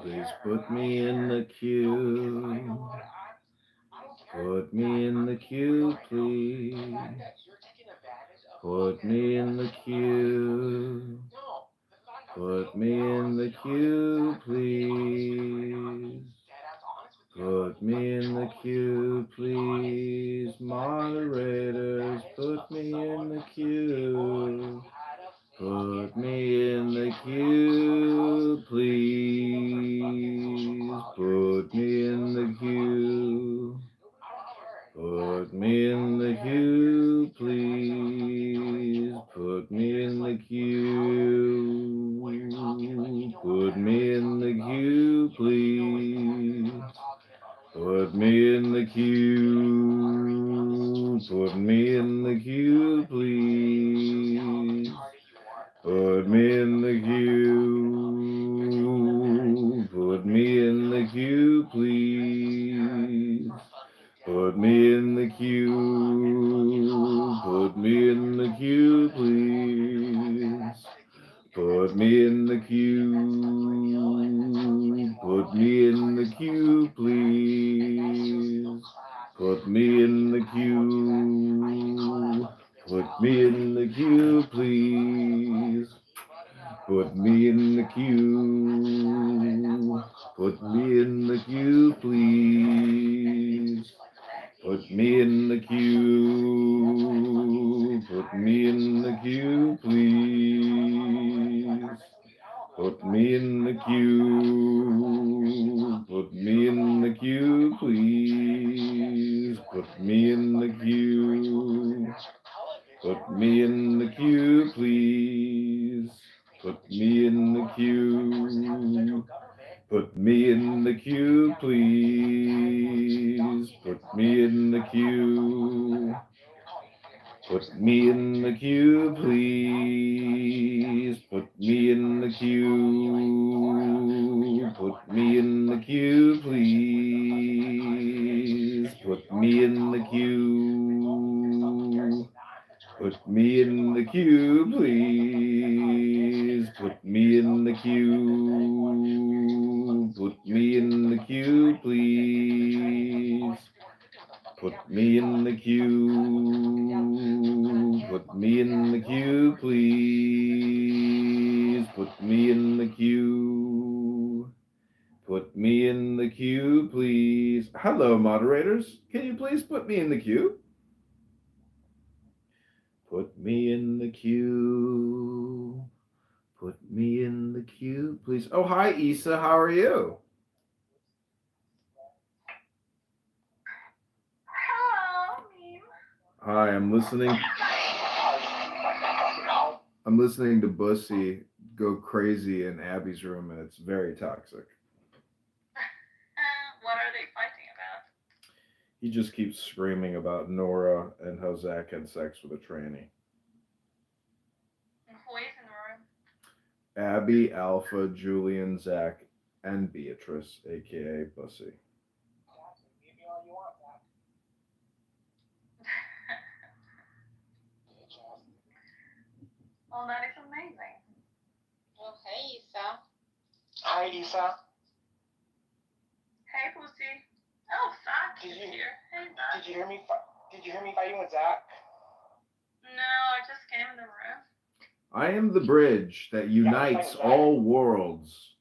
Please put me in the queue. Put me in the queue, please. Put me in the queue. Put me in the queue, please. Put me in the queue, please. Moderators, put me in the queue. Put me in the queue, please. Put me in the queue. Put me in the queue, please. Put me in the queue. Put me in the queue, please. Put me in the queue. Put me in the queue, please. Put me in the queue. Put me in the queue, please. Put me in the queue. Put me in the queue, please. Put me in the queue. Put me in the queue, please. Put me in the queue. Put me in the queue, please. Put me in the queue. Put me in the queue, please. Put me in the queue. Put me in the queue, please. Put me in the queue. Put me in the queue, please. Put me in the queue. Put me in the queue, please. Put me in the queue. Put me in the queue, please. Put me in the queue. Put me in the queue, please. Put me in the queue. Put me in the queue, please. Put me in the queue. Put me in the queue, please. Put me in the queue. Put me in the queue, please. Put me in the queue. Put me in the queue, please. Put me in the queue. Put me in the queue, please. Hello, moderators. Can you please put me in the queue? Put me in the queue. Put me in the queue, please. Oh, hi, Issa. How are you? Hello, Meme. Hi, I'm listening. I'm listening to Bussy go crazy in Abby's room, and it's very toxic. What are they fighting about? He just keeps screaming about Nora and how Zach had sex with a tranny. Who is in the room? Abby, Alpha, Julian, Zach, and Beatrice, aka Bussy. Oh, that is amazing. Oh, hey, Issa. Hi, Issa. Hey, Pussy. Oh, Zach is here. Hey, Zach. Did you hear me? Did you hear me fighting with Zach? No, I just came in the room. I am the bridge that unites all worlds.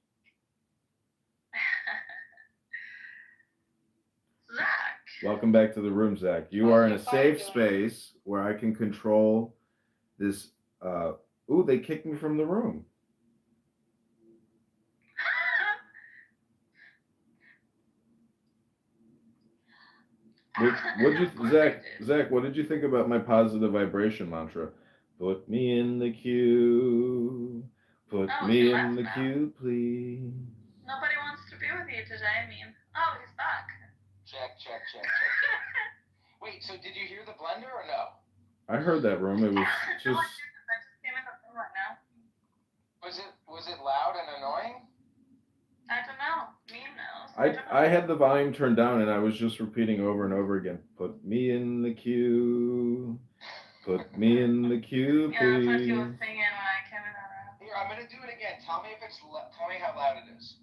Zach. Welcome back to the room, Zach. You are in a safe space where I can control this. Ooh, they kicked me from the room. Zach, what did you think about my positive vibration mantra? Put me in the queue. Put me in the queue, please. Nobody wants to be with you today, I mean. Oh, he's back. Check. Wait, so did you hear the blender or no? I heard that room. It was just. No, I just came in the room right now. Was it loud and annoying? I don't know. Meme knows. I had the volume turned down and I was just repeating over and over again. Put me in the queue. Put me in the queue, Yeah, that's what he was please. singing when I came in the room. Here, I'm gonna do it again. Tell me if it's. Tell me how loud it is.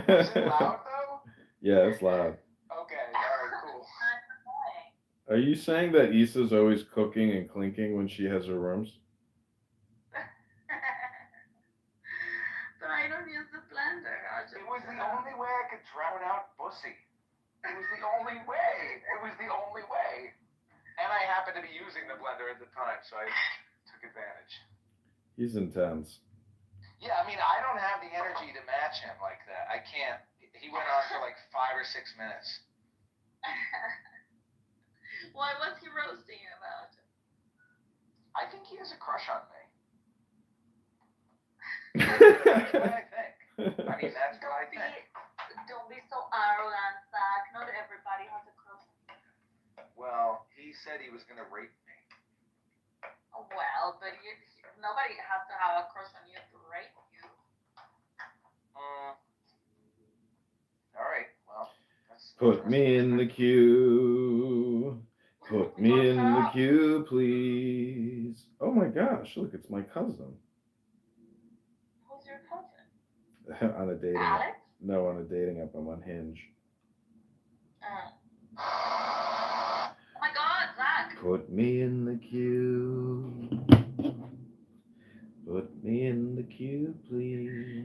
Was it loud though? Yeah, it's loud. Okay. All right. Cool. Are you saying that Issa's always cooking and clinking when she has her rooms? But I don't use the blender. It was the only way I could drown out Bussy. It was the only way. It was the only way. And I happened to be using the blender at the time, so I took advantage. He's intense. Yeah, I mean, I don't have the energy to match him like that. I can't. He went on for like 5 or 6 minutes. What was he roasting you about? I think he has a crush on me. That's what I think. I mean, that's what I think. Don't be so arrogant, Zach. Not everybody has a crush. Well, he said he was going to rape me. Well, but nobody has to have a crush on you to rape you. All right, well. Put me in the queue. Put me in the queue, please. Oh my gosh, look, it's my cousin. Who's your cousin? On a dating Alex? app. No, on a dating app. I'm on Hinge. Oh my God, Zach. Put me in the queue. Put me in the queue, please.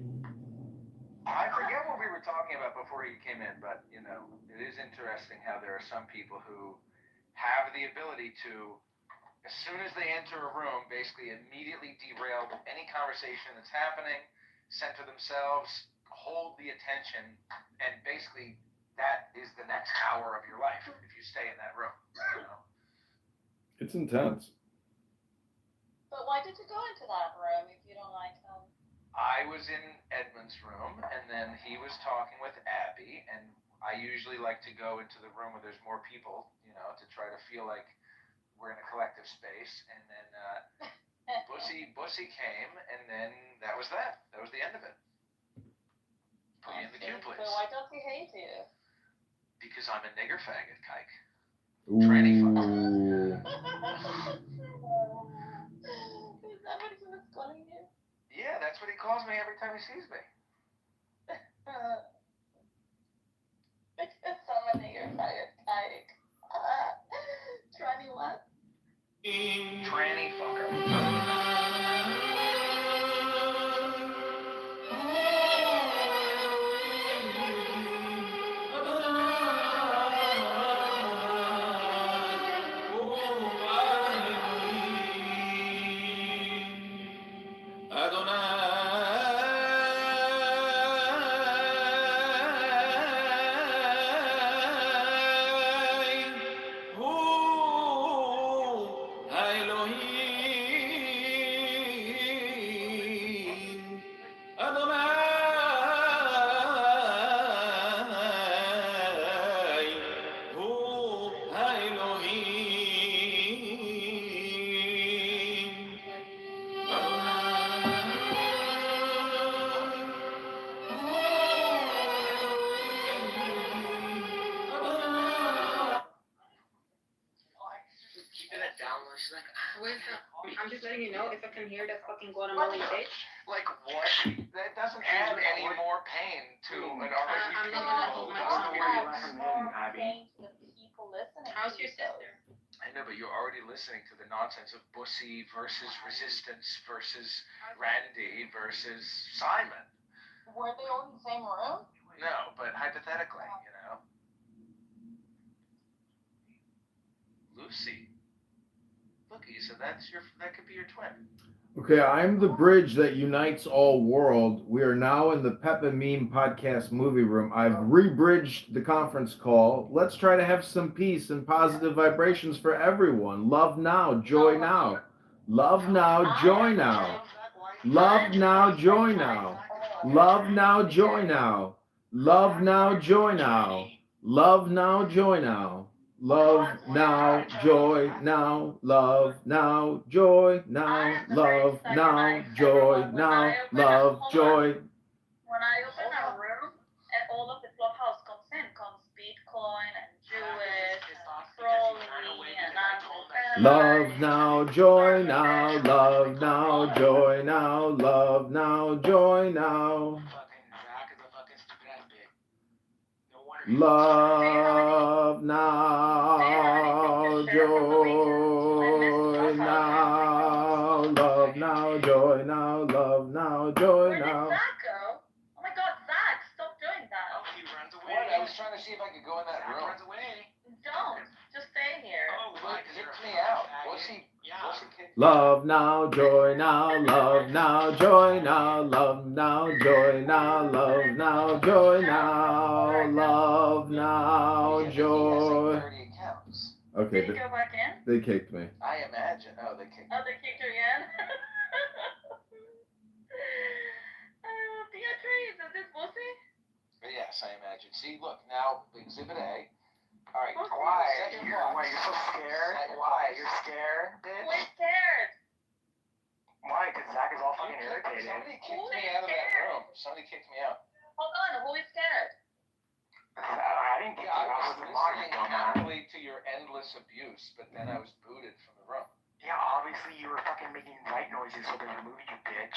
I forget what we were talking about before you came in, but, you know, it is interesting how there are some people who have the ability to, as soon as they enter a room, basically immediately derail any conversation that's happening, center themselves, hold the attention, and basically that is the next hour of your life if you stay in that room. You know? It's intense. But why did you go into that room if you don't like him? I was in Edmund's room, and then he was talking with Abby, and I usually like to go into the room where there's more people, you know, to try to feel like we're in a collective space. And then Bussy came, and then that was that. That was the end of it. Put me in the queue, please. So why does he hate you? Because I'm a nigger faggot, Kike. Ooh. Is that what he was calling you? Yeah, that's what he calls me every time he sees me. Because I'm a nigger faggot, Kike. Tranny what? Tranny fucker. I'm just letting you know if I can hear that fucking guatemalan bitch. Like what? That doesn't add any more pain to an already I'm not painful gonna hold my story. The people listening. How's to your you, sister? I know, but you're already listening to the nonsense of Bussy versus Resistance versus Randy versus Simon. Were they all in the same room? No, but hypothetically, you know. Lucy. Look, Issa, that could be your twin. Okay, I'm the bridge that unites all world. We are now in the Peppa Meme podcast movie room. I've rebridged the conference call. Let's try to have some peace and positive vibrations for everyone. Love now, joy now. Love now, joy now. Love now, joy now. Love now, joy now. Love now, joy now. Love now, joy now. love now, joy now, love now, joy now, love now, joy now, love, joy. When I open a room, and all of the clubhouse comes in, comes Bitcoin and Jewish and Crowley and Love now, joy now, love now, joy now, love now, joy now. Love now, joy now, love now, joy now, love now, joy Where did now. Zach go? Oh my God, Zach, stop doing that. Oh, he runs away. What? I was trying to see if I could go in that room. Runs away. Don't. Just stay here. Oh, why? He kicked me out. What's he? What's he kicked me out? Love now, joy now, love now, joy now, love now, joy now, love now, joy now, love now, joy. 30 accounts. Okay, Did you go back in? they kicked me. I imagine. Oh, they kicked me. Oh, they kicked you again? Beatrice, is this pussy? Yes, I imagine. See, look, now, Exhibit A. All right, Why? second You're box. so scared? Second Why? box. You're scared, bitch? Who is scared? Why? Because Zach is all fucking irritated. Somebody kicked Who me is out of that scared? room. Somebody kicked me out. Hold on, who is scared? I didn't get Yeah, you. I I was was listening watching that. happily to your endless abuse, but then I was booted from the room. Yeah, obviously you were fucking making white noises so they removed you, bitch.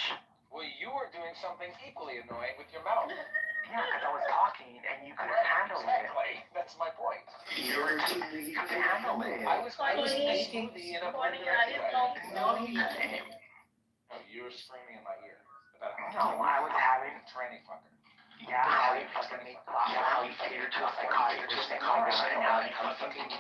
Well, you were doing something equally annoying with your mouth. Yeah, because I was talking and you couldn't handle it. Exactly. That's my point. You couldn't handle it. I was making the Funny, I didn't know. No, you didn't. Oh, you were screaming in my ear about No, I was having. tranny fucker. Yeah, how you fucking make how you cater to a psychiatrist and now you fucking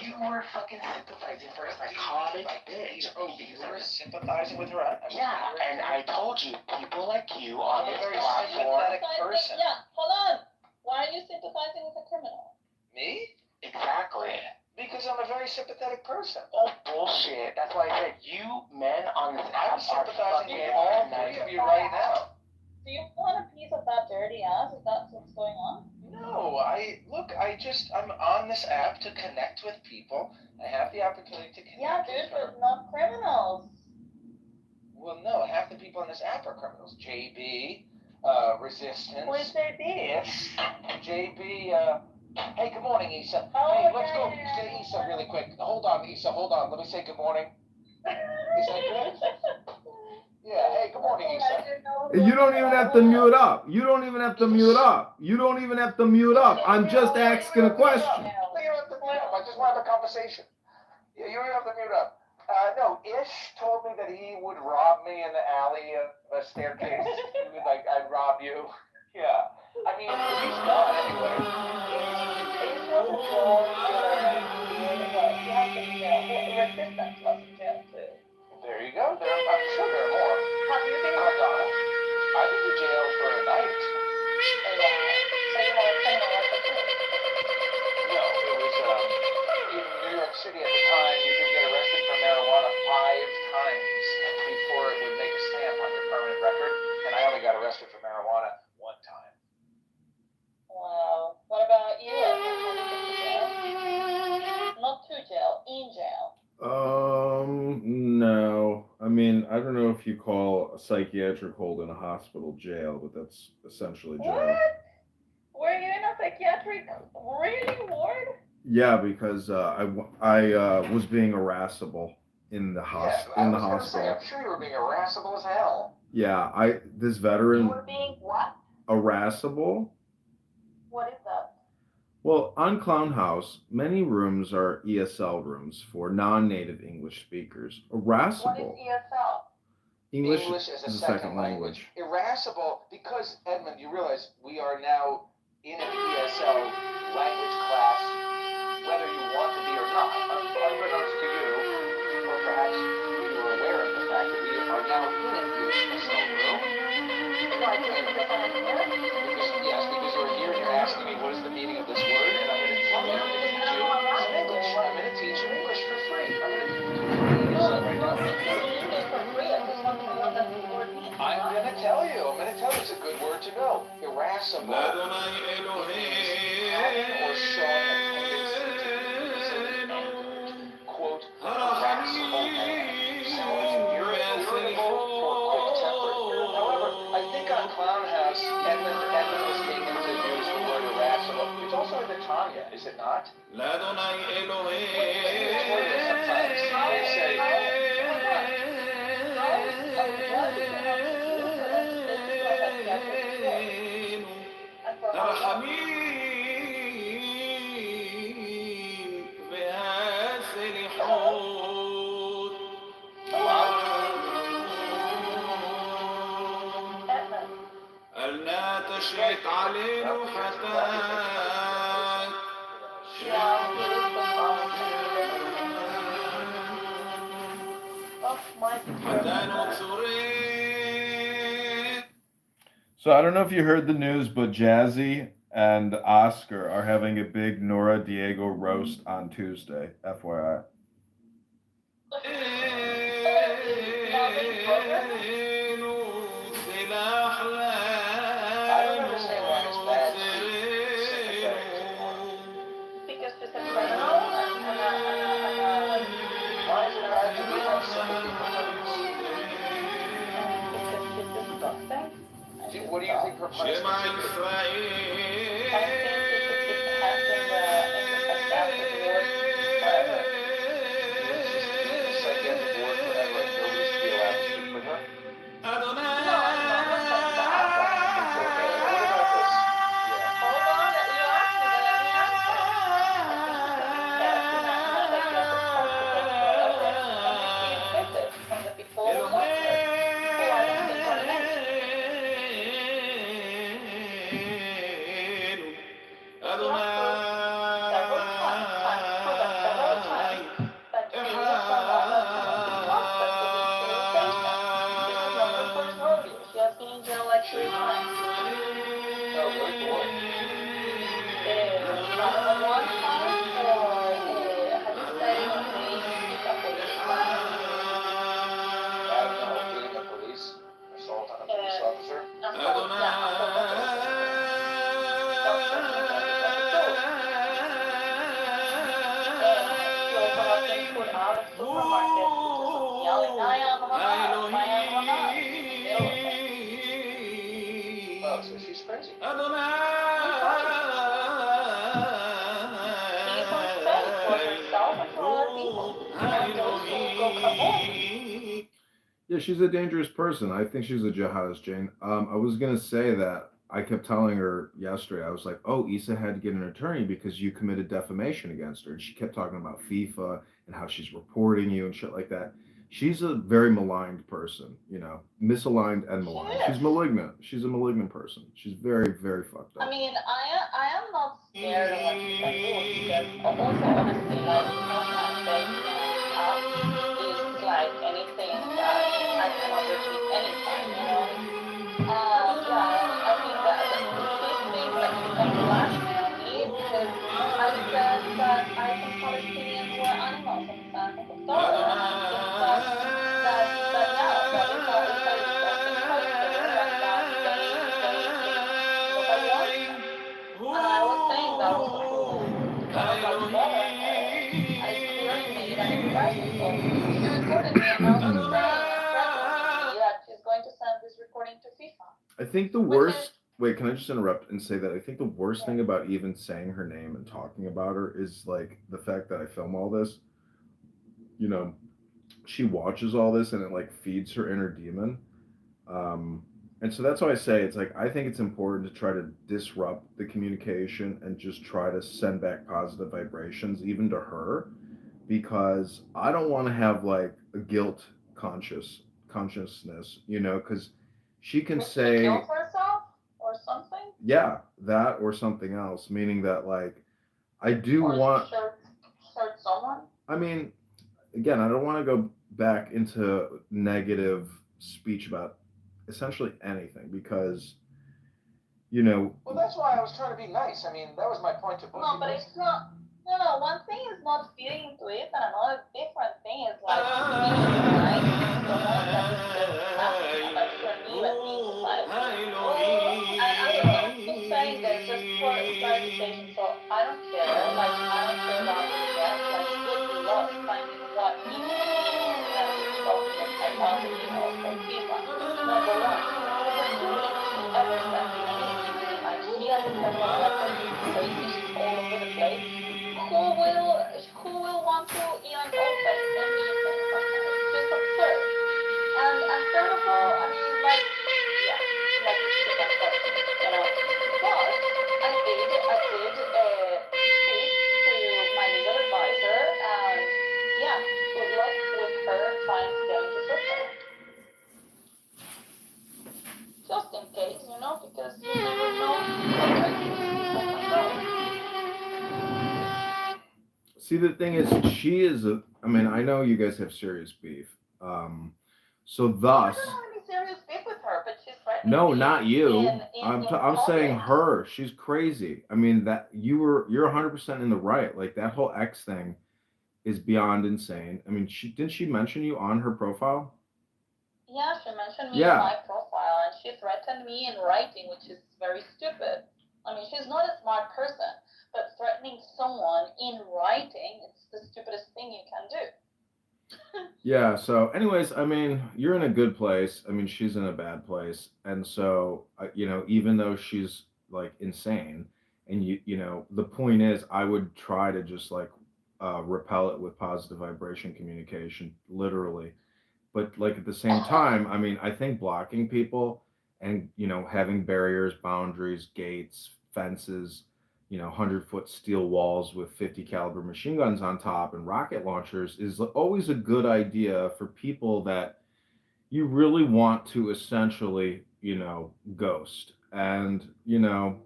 you were fucking sympathizing for a psychotic bitch. Oh, you were sympathizing with her? Yeah, and I told you, people like you on I'm a this very platform. sympathetic person. Yeah, hold on. Why are you sympathizing with a criminal? Me? Exactly. Because I'm a very sympathetic person. Oh, bullshit. That's why I said you men on this I'm app are sympathizing fucking with all three of you right now. Do you want a piece of that dirty ass? Is that what's going on? No, I'm on this app to connect with people. I have the opportunity to connect Yeah, with dude, her. but not criminals. Well, no, half the people on this app are criminals. JB, Resistance. Who is JB? Yes. JB, hey, good morning, Issa. Oh, Hey, let's go yeah. to Issa really quick. Hold on, Issa, hold on. Let me say good morning. Is that good? Yeah, hey, good morning, Issa. You don't even have to mute up. You don't even have to mute up. You don't even have to mute up. I'm just asking a question. You don't have to mute up. I just want to have a conversation. Yeah, you don't have to mute up. No, Ish told me that he would rob me in the alley of a staircase. He would, like, I'd rob you. Yeah. I mean, he's gone anyway. There you go. I'm sure there are more. Have you been Hold on. I've been to jail for a night. No, it was in New York City at the time. You could get arrested for marijuana 5 times before it would make a stamp on your permanent record, and I only got arrested for marijuana 1 time. Wow. What about you? Not to jail, in jail. No. I mean, I don't know if you call a psychiatric hold in a hospital jail, but that's essentially jail. What? Were you in a psychiatric ward? Yeah, because I was being irascible in the hospital. I'm sure you were being irascible as hell. Yeah, this veteran. You were being what? Irascible. What is that? Well, on Clown House, many rooms are ESL rooms for non-native English speakers. Irascible. What is ESL? English is a second language. Irascible, because, Edmund, you realize we are now in an ESL language class, whether you want to be or not. Unbeknownst to you, or perhaps you were aware of the fact that we are now in an ESL room. Because you're here and you're asking me what is the meaning of this word, and I'm going to tell you. I'm going to teach you some English. I'm going to teach you English for free. I'm going to do it right now. I'm going to tell you. It's a good word to know. Irascible. Having or showing a not? L'Adonai Eloheinu הרחמים והסליחות אל נא תשית עלינו חטאת חטאנו צורית. So I don't know if you heard the news, but Jazzy and Oscar are having a big Nora Diego roast on Tuesday, FYI. I don't understand why it's bad to be sympathetic to one. Because she's a criminal Why is it bad to have sympathy for police? because she's disgusting. What do you think her punishment Shema should be? Yisrael. I think she should be kept in the psychiatric ward forever. The psychiatric ward forever and nobody's to be allowed to speak with her? No, I'm not like that, but Okay, what about this? Yeah. hold on, you asked me, then let me answer. I think she should be kept in a psychiatric hospital forever and receive visits from the people who love her, who I don't think are men. Several times, I've proven several times that she is someone that cannot be trusted to be true patient. This is not her first rodeo. She has been in jail like 3 times. No, good boy. 911 time or have you studied on being a policeman? I don't know, beating a police, assault on a police officer. Assault, yeah, assault on police officer. That was in 2022. She also has been put out of supermarkets because of yelling, I am Hamas, I am Hamas, in the middle of it. Oh, so she's crazy. She's unsafe for herself and for other people. And those who go kaboom. Yeah, she's a dangerous person. I think she's a jihadist, Jane. I was gonna say that I kept telling her yesterday. I was like, "Oh, Issa had to get an attorney because you committed defamation against her." And she kept talking about FIFA and how she's reporting you and shit like that. She's a very maligned person, you know, misaligned and maligned. She's malignant. She's a malignant person. She's very, very fucked up. I mean, I am not scared of what she can do because also honestly, like on my statement is like anything that I can overshoot anytime, you know. Yeah, I think that she thinks that she can blackmail me because I said that I think Palestinians were animals in the sense of Torah, and I think that yeah, that is a disgusting character, and that they what I want. And I was saying that also to my brother. I clearly made an expression, so she recorded me, and now she's saying and threatening me that she's going to send this recording to FIFA. I think the worst. Wait, can I just interrupt and say that I think the worst thing about even saying her name and talking about her is like the fact that I film all this. You know, she watches all this and it like feeds her inner demon. And so that's why I say it's like I think it's important to try to disrupt the communication and just try to send back positive vibrations even to her, because I don't want to have like a guilt consciousness, you know, because she can say kill herself or something. Yeah, that or something else, meaning that like I do or want. Hurt someone. I mean, again, I don't want to go back into negative speech about essentially anything because, you know. Well, that's why I was trying to be nice. I mean, that was my point to both No, of but you. it's not. No, one thing is not feeding into it, and another different thing is like being nice to someone that is just asking about your need and being society. I'm just saying this just for clarification, so I don't care. Like, I don't care about the rest. Like, good luck finding what needs to be involved in the psychology of FIFA. Number one. Number two, if she ever sends this to me, like, she has several records, she's crazy, she's all over the place. who will want to even open anything from her? It's just absurd. And third of all, I mean, like, yeah, like it's unfortunate. But I did speak to my legal advisor, and yeah, good luck with her trying to get into Switzerland. Just in case, because you never know how crazy these people can go. See, the thing is, she is a. I mean, I know you guys have serious beef. So I don't thus, have any serious beef with her, but she's threatening no, me not in you. in in I'm saying public. her. She's crazy. I mean, that you're 100% in the right. Like that whole X thing is beyond insane. I mean, didn't she mention you on her profile? Yeah, she mentioned me in Yeah. my profile, and she threatened me in writing, which is very stupid. I mean, she's not a smart person, but threatening someone in writing, it's the stupidest thing you can do. Yeah, so anyways, I mean, you're in a good place. I mean, she's in a bad place. And so, even though she's like insane and the point is I would try to just like repel it with positive vibration communication, literally. But like at the same time, I mean, I think blocking people and, having barriers, boundaries, gates, fences, 100-foot steel walls with 50 caliber machine guns on top and rocket launchers is always a good idea for people that you really want to essentially, ghost. And, the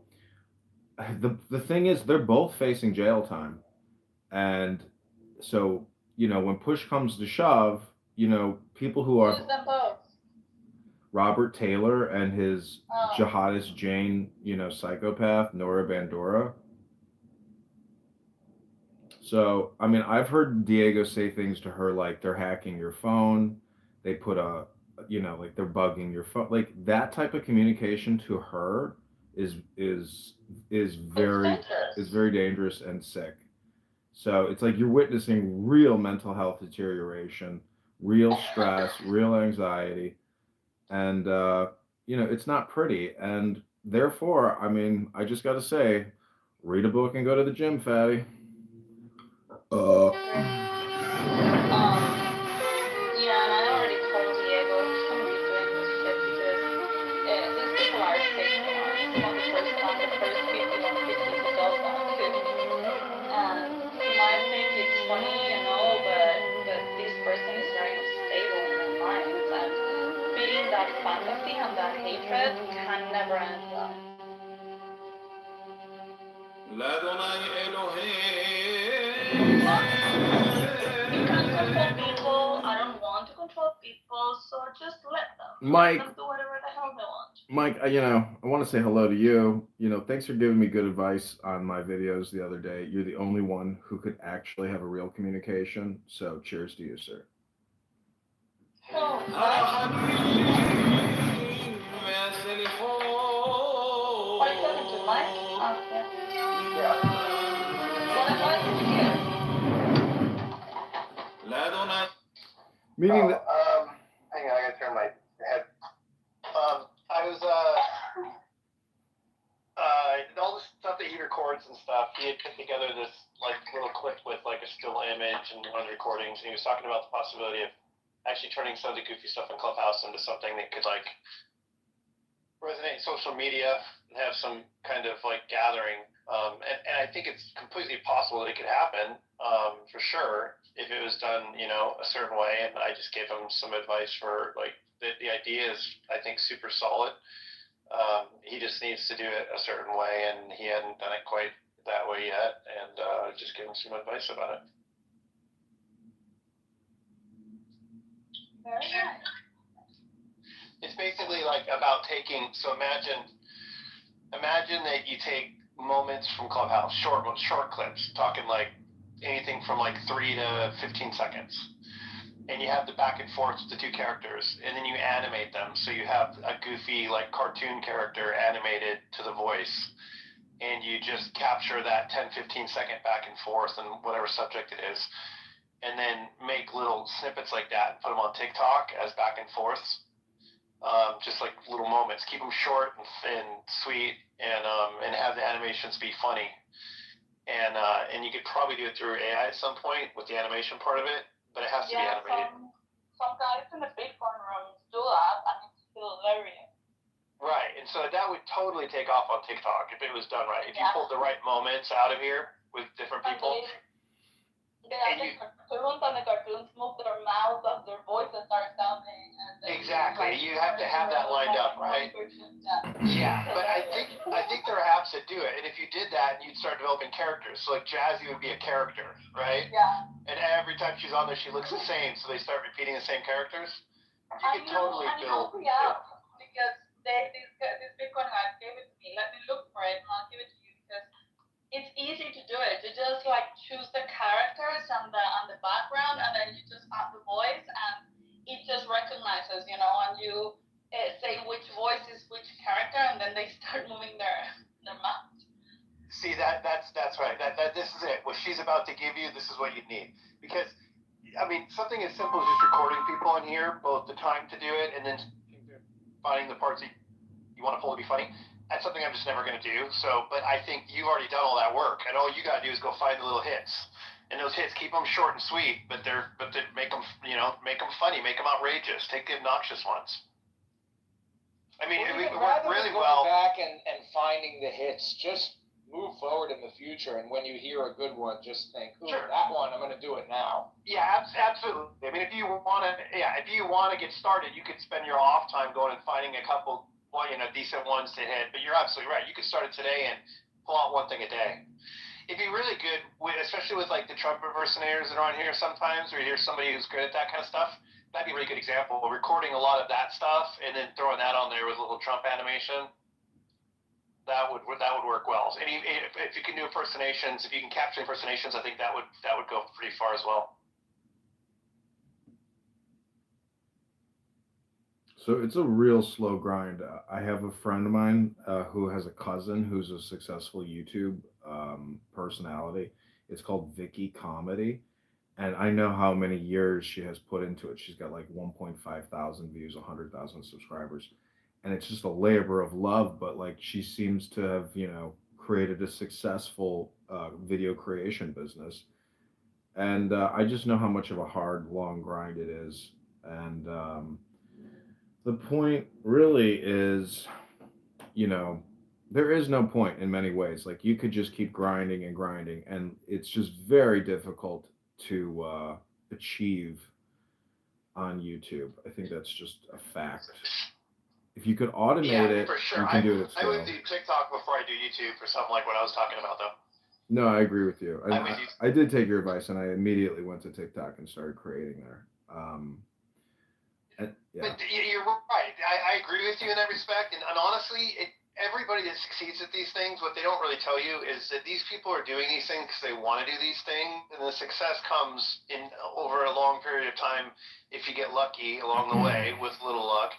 thing is they're both facing jail time. And so, when push comes to shove, people who are Use them both. Robert Taylor and his Oh, jihadist Jane, psychopath, Nora Bandora. So, I mean, I've heard Diego say things to her like they're hacking your phone. They put like they're bugging your phone. Like that type of communication to her is is is it's very is dangerous. very dangerous and sick. So it's like you're witnessing real mental health deterioration, real stress, real anxiety, and it's not pretty. And therefore, I mean, I just got to say, read a book and go to the gym, fatty. Agree. Yeah, and I already told Diego he shouldn't be doing this shit because these people are stationary. He's not the first 5150 who does that too. And he might think it's funny, but this person is very unstable in their minds, and feeding that fantasy and that hatred can never end well. But you can't control people. I don't want to control people, so just let them. Let Mike, them do whatever the hell they want. Mike, I want to say hello to you. Thanks for giving me good advice on my videos the other day. You're the only one who could actually have a real communication. So, cheers to you, sir. Oh, nice. What are you talking to, Mike? Yeah. Yeah. What advice did you give? Meaning that Hang on, I gotta turn my head. I was all the stuff that he records and stuff. He had put together this like little clip with like a still image and one of the recordings, and he was talking about the possibility of actually turning some of the goofy stuff in Clubhouse into something that could like resonate in social media and have some kind of like gathering. And I think it's completely possible that it could happen, for sure, if it was done, a certain way. And I just gave him some advice for like the idea is, I think, super solid. He just needs to do it a certain way, and he hadn't done it quite that way yet. And just give him some advice about it. Very nice. It's basically like about taking. So imagine that you take moments from Clubhouse, short clips, talking like anything from like 3 to 15 seconds, and you have the back and forth with the two characters, and then you animate them. So you have a goofy like cartoon character animated to the voice, and you just capture that 10-15 second back and forth and whatever subject it is, and then make little snippets like that and put them on TikTok as back and forths. Just like little moments. Keep them short and sweet, and have the animations be funny. and you could probably do it through AI at some point with the animation part of it, but it has to be animated. Some guys in the Bitcoin rooms do that, and it's hilarious. Right, and so that would totally take off on TikTok if it was done right. If you pulled the right moments out of here with different people. They have the cartoons move their mouths as their voices are sounding. Exactly, you have to have that lined up, right? Yeah, but I think there are apps that do it, and if you did that, you'd start developing characters. So like Jazzy would be a character, right? Yeah. And every time she's on there, she looks the same, so they start repeating the same characters. You could totally build. Yeah, because this Bitcoin guy gave it to me. Let me look for it, and I'll give it to you because it's easy to do it. You just like choose the characters and the background, and then you just add the voice, and it just recognizes, and you say which voice is which character, and then they start moving their mouth. See that's right. That this is it. What she's about to give you, this is what you need. Because I mean, something as simple as just recording people in here, both the time to do it and then finding the parts that you want to pull to be funny. That's something I'm just never going to do. So, but I think you've already done all that work, and all you got to do is go find the little hits. And those hits, keep them short and sweet, but they make them, make them funny, make them outrageous. Take the obnoxious ones. I mean, it worked really well. Back and finding the hits, just move forward in the future, and when you hear a good one, just think, Sure. That one, I'm going to do it now. Yeah, absolutely. I mean, if you want to get started, you could spend your off time going and finding a couple, decent ones to hit. But you're absolutely right. You could start it today and pull out one thing a day. It'd be really good, especially with like the Trump impersonators that are on here sometimes, or you hear somebody who's good at that kind of stuff. That'd be a really good example. Recording a lot of that stuff and then throwing that on there with a little Trump animation. That would work well. And if you can do impersonations, if you can capture impersonations, I think that would go pretty far as well. So it's a real slow grind. I have a friend of mine who has a cousin who's a successful YouTube personality. It's called Vicky Comedy, and I know how many years she has put into it. She's got like 1.5 thousand views, 100,000 subscribers, and it's just a labor of love. But like she seems to have, created a successful video creation business, and I just know how much of a hard, long grind it is, and the point really is, there is no point in many ways. Like you could just keep grinding and grinding, and it's just very difficult to achieve on YouTube. I think that's just a fact. If you could automate it, for sure. you can do it at scale. I would do TikTok before I do YouTube for something like what I was talking about, though. No, I agree with you. I did take your advice, and I immediately went to TikTok and started creating there. Yeah. But you're right. I agree with you in that respect. And honestly, everybody that succeeds at these things, what they don't really tell you is that these people are doing these things because they want to do these things. And the success comes in over a long period of time if you get lucky along the way with little luck.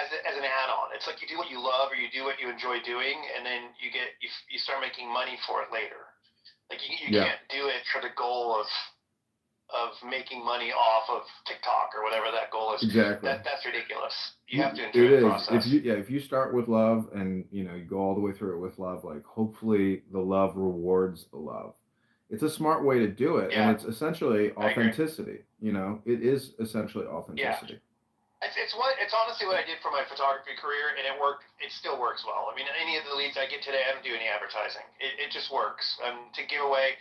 As an add-on. It's like you do what you love or you do what you enjoy doing, and then you start making money for it later. Like you can't do it for the goal of making money off of TikTok or whatever that goal is. Exactly. That's ridiculous. You have to enjoy the process. If you start with love and you go all the way through it with love, like hopefully the love rewards the love. It's a smart way to do it, and it's essentially authenticity. It is essentially authenticity. Yeah. It's honestly what I did for my photography career, and it worked. It still works well. I mean, any of the leads I get today, I don't do any advertising. It just works. To give away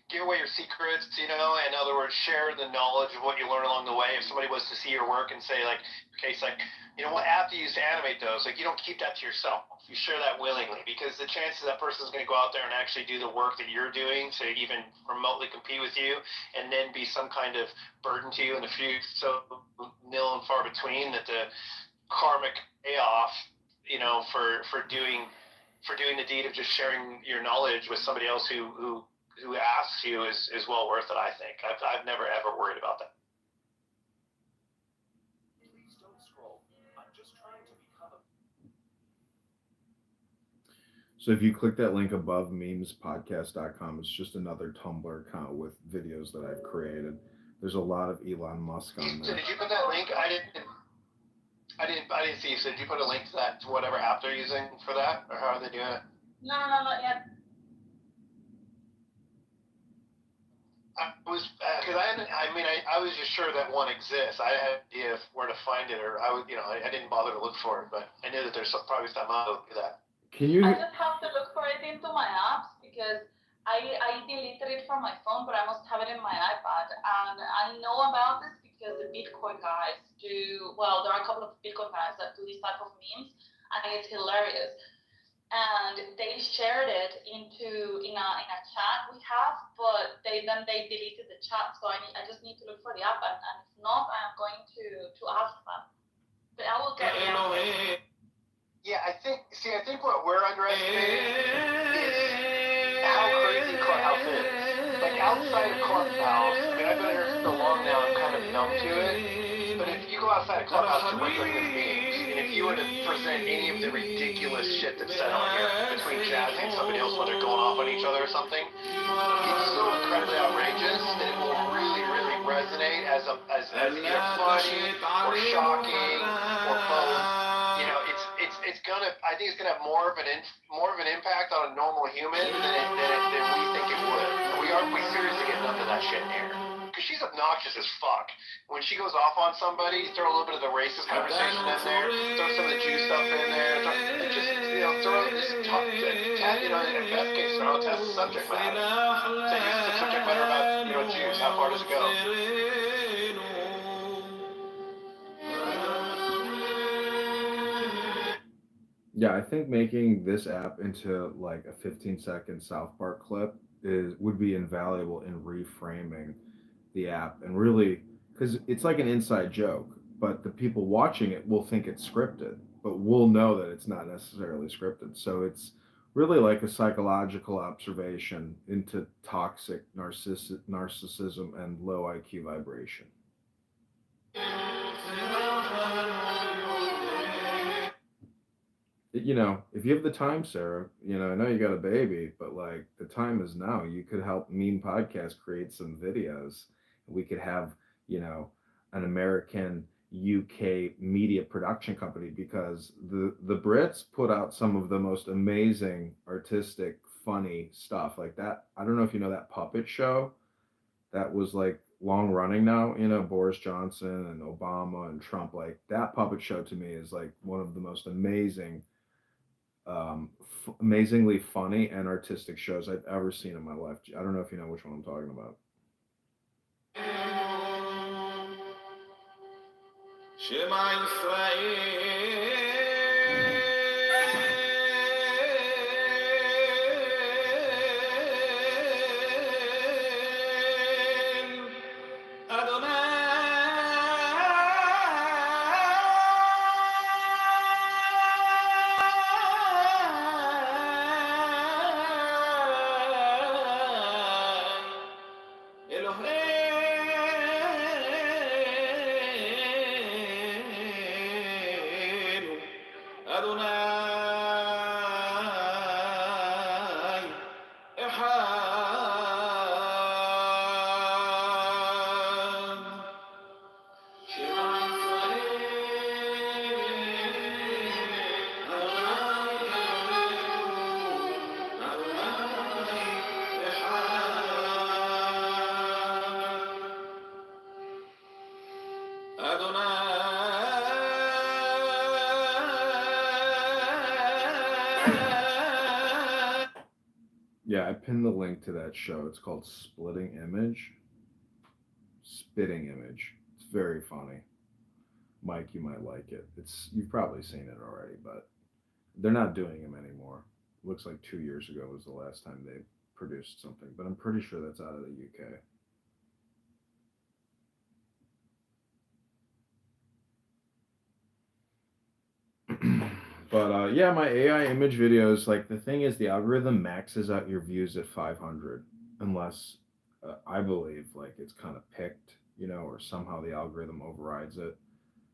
your secrets, in other words, share the knowledge of what you learn along the way. If somebody was to see your work and say like, okay, it's like, what app do you use to animate those? Like, you don't keep that to yourself. You share that willingly, because the chances that person's going to go out there and actually do the work that you're doing to even remotely compete with you and then be some kind of burden to you in the future, so nil and far between, that the karmic payoff, for doing the deed of just sharing your knowledge with somebody else who asks you is well worth it, I think. I've never ever worried about that. Please don't scroll. I'm just trying to become a... So if you click that link above memespodcast.com, it's just another Tumblr account with videos that I've created. There's a lot of Elon Musk on there. Did you put that link? I didn't see. So did you put a link to whatever app they're using for that, or how are they doing it? No, not yet. I was because I was just sure that one exists. I had no idea where to find it, or I didn't bother to look for it, but I knew that there's probably some out do that. Can you? I just have to look for it into my apps because I deleted it from my phone, but I must have it in my iPad. And I know about this because the Bitcoin guys do, well, there are a couple of Bitcoin guys that do this type of memes, and it's hilarious. And they shared it in a chat we have, but they deleted the chat. So I just need to look for the app, and if not, I am going to ask them. But I will get the app. Yeah, I think what we're underestimating is how crazy Clubhouse is. Like outside of Clubhouse, I mean, I've been here so long now, I'm kind of numb to it. But if you go outside of Clubhouse to regular human beings, and if you were to present any of the ridiculous shit that's said on here between Jazzy and somebody else when they're going off on each other or something, it's so incredibly outrageous that it will really, really resonate as either funny or shocking or both. You know, I think it's gonna have more of an impact on a normal human than we think it would. We seriously get none of that shit in here. Because she's obnoxious as fuck. When she goes off on somebody, throw a little bit of the racist conversation in there, throw some of the Jew stuff in there, in best case scenario, test the subject matter. Say, use the subject matter about, Jews. How far does it go? Yeah, I think making this app into like a 15-second South Park clip would be invaluable in reframing the app and really because it's like an inside joke, but the people watching it will think it's scripted, but we'll know that it's not necessarily scripted. So it's really like a psychological observation into toxic narcissism and low IQ vibration. If you have the time, Sarah, I know you got a baby, but like the time is now. You could help Meme Podcast create some videos. We could have, an American UK media production company because the Brits put out some of the most amazing artistic, funny stuff like that. I don't know if you know that puppet show that was like long running now, Boris Johnson and Obama and Trump. Like that puppet show to me is like one of the most amazingly funny and artistic shows I've ever seen in my life. I don't know if you know which one I'm talking about. Yeah, I pinned the link to that show. It's called Spitting Image. It's very funny. Mike, you might like it. You've probably seen it already, but they're not doing them anymore. Looks like 2 years ago was the last time they produced something, but I'm pretty sure that's out of the UK. But yeah, my AI image videos, like the thing is the algorithm maxes out your views at 500 unless I believe like it's kind of picked, or somehow the algorithm overrides it.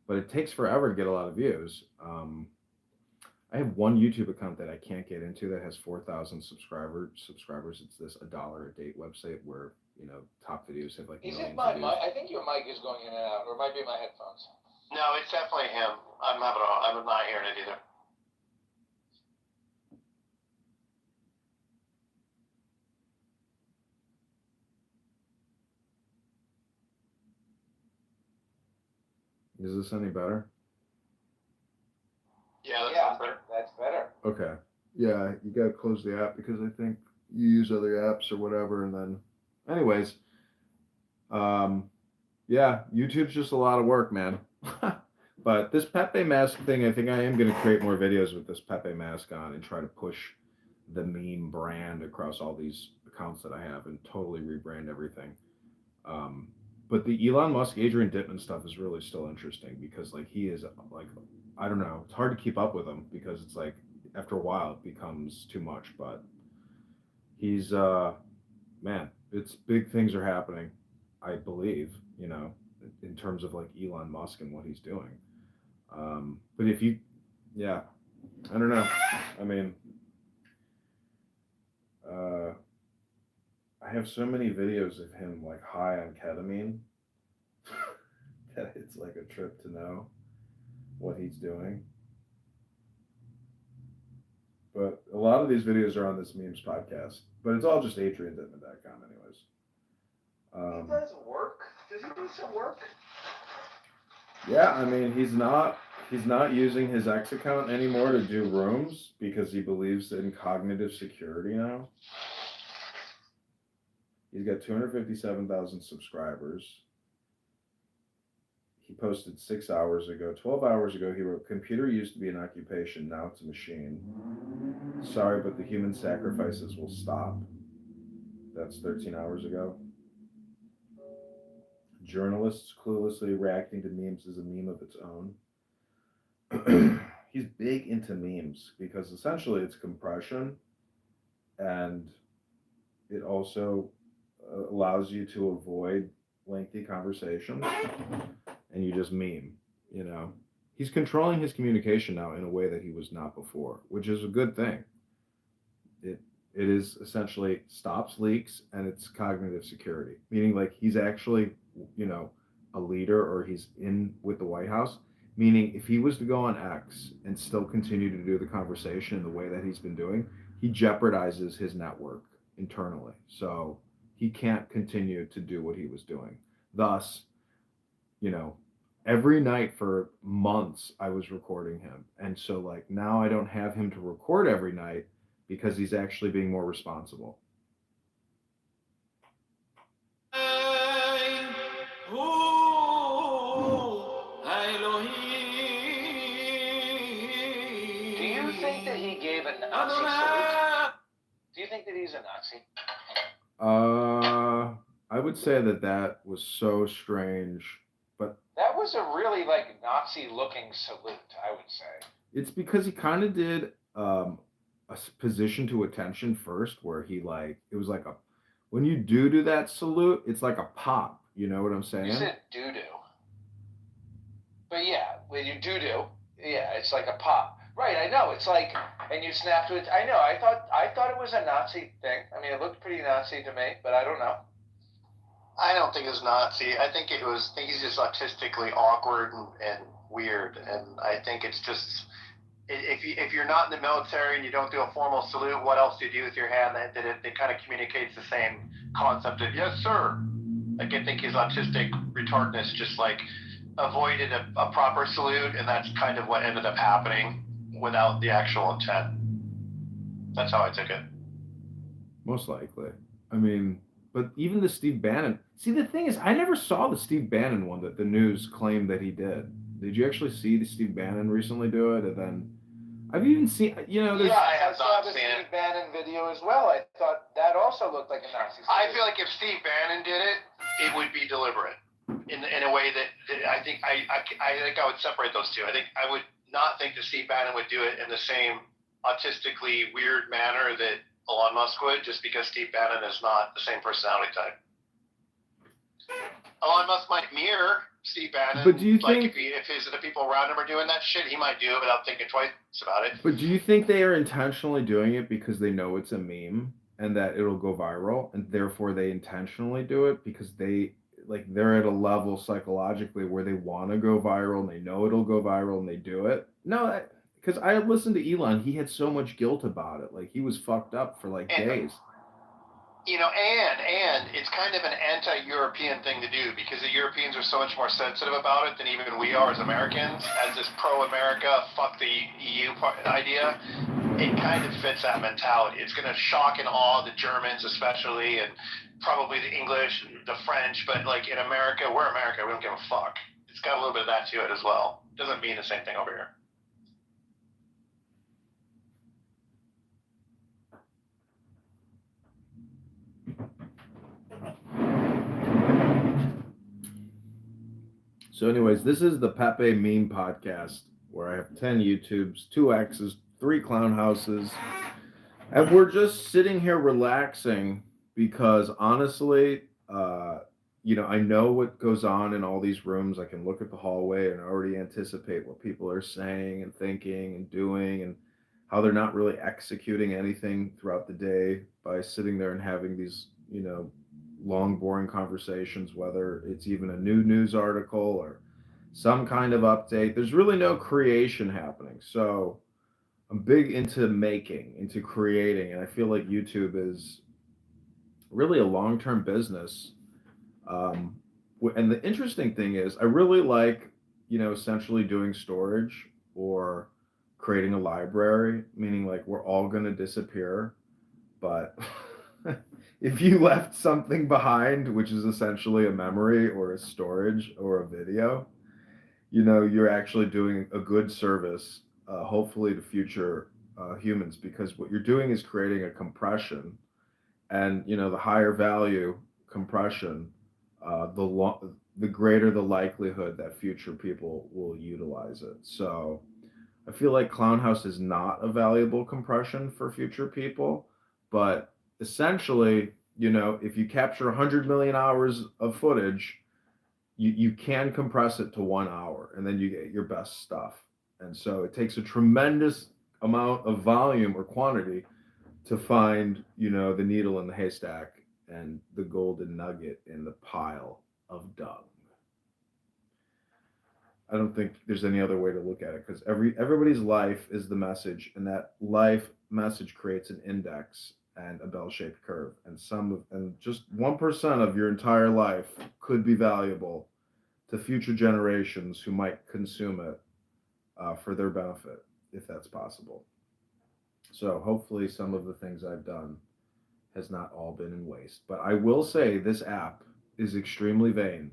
But it takes forever to get a lot of views. I have one YouTube account that I can't get into that has 4,000 subscribers. It's this $1 a date website where, top videos have like Is millions it my of mic? views. I think your mic is going in and out, or it might be my headphones. No, it's definitely him. I'm not hearing it either. Is this any better? Yeah, that Yeah, sounds better. that's better. Okay. Yeah, you gotta close the app because I think you use other apps or whatever, and then, anyways, yeah, YouTube's just a lot of work, man. But this Pepe mask thing, I think I am gonna create more videos with this Pepe mask on and try to push the meme brand across all these accounts that I have and totally rebrand everything. Um, but the Elon Musk, Adrian Dittman stuff is really still interesting because like he is like, I don't know, it's hard to keep up with him because it's like after a while it becomes too much. But he's man, it's big things are happening, I believe, you know, in terms of like Elon Musk and what he's doing. But if you, yeah, I don't know. I mean, uh, I have so many videos of him like high on ketamine that it's like a trip to know what he's doing. But a lot of these videos are on this memes podcast, but it's all just adriandittman.com anyways. He does work. Does he do some work? Yeah, I mean he's not using his X account anymore to do rooms because he believes in cognitive security now. He's got 257,000 subscribers. He posted 6 hours ago. 12 hours ago, he wrote, "Computer used to be an occupation, now it's a machine. Sorry, but the human sacrifices will stop." That's 13 hours ago. Journalists cluelessly reacting to memes is a meme of its own. He's big into memes because essentially it's compression and it also allows you to avoid lengthy conversations and you just meme, you know. He's controlling his communication now in a way that he was not before, which is a good thing. It is essentially stops leaks and it's cognitive security, meaning like he's actually, you know, a leader or he's in with the White House. Meaning, if he was to go on X and still continue to do the conversation in the way that he's been doing, he jeopardizes his network internally. So he can't continue to do what he was doing. Thus, you know, every night for months I was recording him. And so like now I don't have him to record every night because he's actually being more responsible. Do you think that he gave a Nazi salute? Do you think that he's a Nazi? I would say that was so strange, but That was a really like Nazi-looking salute, I would say. it's because he kind of did position to attention first, where he like it was like a when you do that salute, it's like a pop. You know what I'm saying? You said doo-doo. But yeah, when you doo-doo, yeah, it's like a pop. Right, I know. It's like, and you snap to it. I know. I thought it was a Nazi thing. I mean, it looked pretty Nazi to me, but I don't know. I don't think it's Nazi. I think he's just autistically awkward and weird, and I think it's just if you're not in the military and you don't do a formal salute, what else do you do with your hand? That it kind of communicates the same concept of yes, sir. Like I think his autistic retardedness just like avoided a proper salute, and that's kind of what ended up happening without the actual intent. That's how I took it. Most likely. I mean, but even the Steve Bannon. See, the thing is, I never saw the Steve Bannon one that the news claimed that he did. Did you actually see the Steve Bannon recently do it? And then I've even seen, you know, there's. Yeah, I have I saw not the seen Steve Bannon video as well. I thought that also looked like a Nazi salute. I feel like if Steve Bannon did it, it would be deliberate in a way that I think I think I would separate those two. I think I would not think that Steve Bannon would do it in the same autistically weird manner that Elon Musk would, just because Steve Bannon is not the same personality type. Elon Musk might mirror Steve Bannon. But do you like think if the people around him are doing that shit, he might do it without thinking twice about it. But do you think they are intentionally doing it because they know it's a meme and that it'll go viral, and therefore they intentionally do it because they're at a level psychologically where they want to go viral and they know it'll go viral and they do it? No, because I listened to Elon, he had so much guilt about it. Like he was fucked up for like days. You know, and it's kind of an anti-European thing to do because the Europeans are so much more sensitive about it than even we are as Americans. As this pro-America, fuck the EU idea, it kind of fits that mentality. It's going to shock and awe the Germans, especially, and probably the English, the French. But like in America, we're America. We don't give a fuck. It's got a little bit of that to it as well. Doesn't mean the same thing over here. So, anyways, this is the Pepe Meme Podcast, where I have 10 YouTubes, 2 X's, 3 clown houses, and we're just sitting here relaxing because honestly, I know what goes on in all these rooms. I can look at the hallway and already anticipate what people are saying and thinking and doing and how they're not really executing anything throughout the day by sitting there and having these, long, boring conversations, whether it's even a new news article or some kind of update. There's really no creation happening. So I'm big into making, into creating, and I feel like YouTube is really a long term business. Um, and the interesting thing is, I really like, essentially doing storage or creating a library, meaning like we're all going to disappear. But if you left something behind, which is essentially a memory or a storage or a video, you're actually doing a good service, hopefully to future humans, because what you're doing is creating a compression, and the higher value compression, the greater the likelihood that future people will utilize it. So I feel like Clownhouse is not a valuable compression for future people, but essentially, if you capture 100 million hours of footage, you can compress it to 1 hour and then you get your best stuff. And so it takes a tremendous amount of volume or quantity to find, the needle in the haystack and the golden nugget in the pile of dung. I don't think there's any other way to look at it because everybody's life is the message, and that life message creates an index and a bell-shaped curve, and just 1% of your entire life could be valuable to future generations who might consume it for their benefit, if that's possible. So hopefully, some of the things I've done has not all been in waste. But I will say this app is extremely vain.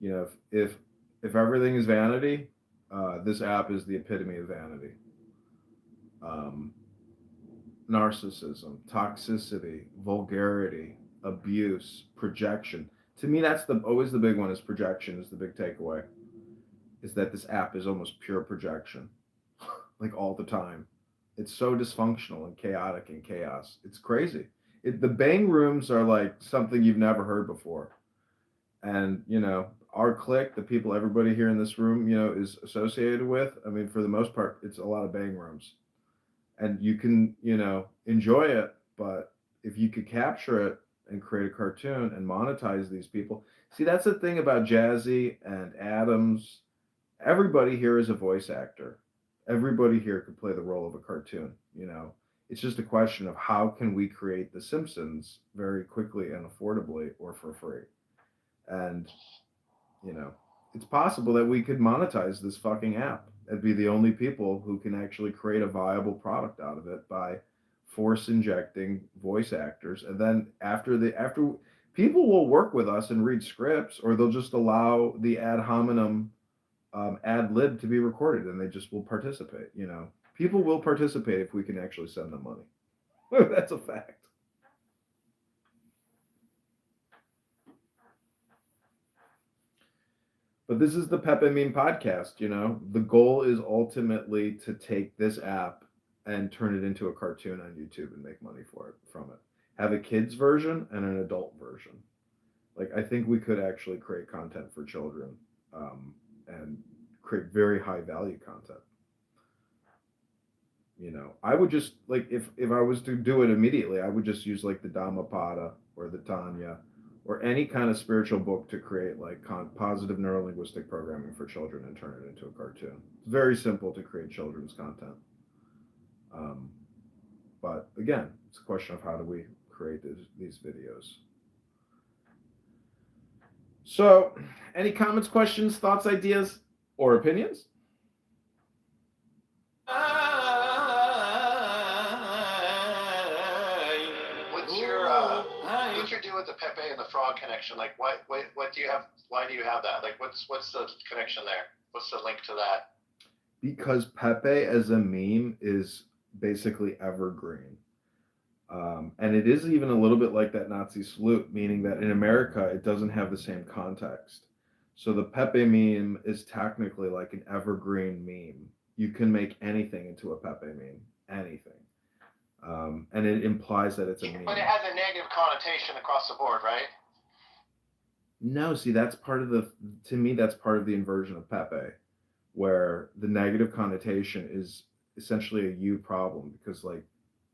If everything is vanity, this app is the epitome of vanity. Um, Narcissism, toxicity, vulgarity, abuse, projection. To me, that's always the big one. Is projection is the big takeaway. Is that this app is almost pure projection, like all the time. It's so dysfunctional and chaotic and chaos. It's crazy. The bang rooms are like something you've never heard before. And our clique, the people everybody here in this room is associated with, I mean, for the most part, it's a lot of bang rooms, and you can enjoy it. But if you could capture it and create a cartoon and monetize these people, see, that's the thing about Jazzy and Adams. Everybody here is a voice actor. Everybody here could play the role of a cartoon. It's just a question of how can we create the Simpsons very quickly and affordably or for free. And you know, it's possible that we could monetize this fucking app and be the only people who can actually create a viable product out of it by force injecting voice actors. And then after people will work with us and read scripts, or they'll just allow the ad hominem ad lib to be recorded, and they just will participate. People will participate if we can actually send them money. That's a fact. But this is the Pepe Meme podcast. The goal is ultimately to take this app and turn it into a cartoon on YouTube and make money from it. Have a kids version and an adult version. Like, I think we could actually create content for children, and create very high value content. I would just, like, if I was to do it immediately, I would just use like the Dhammapada or the Tanya or any kind of spiritual book to create like positive neurolinguistic programming for children and turn it into a cartoon. It's very simple to create children's content. But again, it's a question of how do we create these videos. So, any comments, questions, thoughts, ideas, or opinions? What's your deal with the Pepe and the frog connection? Like, what do you have? Why do you have that? Like, what's the connection there? What's the link to that? Because Pepe as a meme is basically evergreen. And it is even a little bit like that Nazi salute, meaning that in America, it doesn't have the same context. So the Pepe meme is technically like an evergreen meme. You can make anything into a Pepe meme, anything. And it implies that it's a meme. But it has a negative connotation across the board, right? No, see, that's part of to me, that's part of the inversion of Pepe, where the negative connotation is essentially a you problem, because like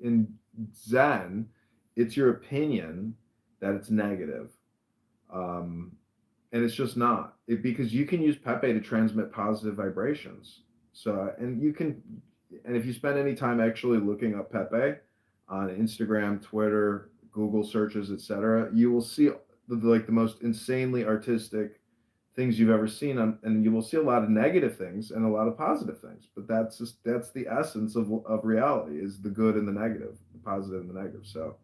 in Zen, it's your opinion that it's negative. And it's just not because you can use Pepe to transmit positive vibrations. So, and if you spend any time actually looking up Pepe on Instagram, Twitter, Google searches, etc., you will see the most insanely artistic things you've ever seen and you will see a lot of negative things and a lot of positive things, but that's the essence of reality, is the good and the negative, the positive and the negative. So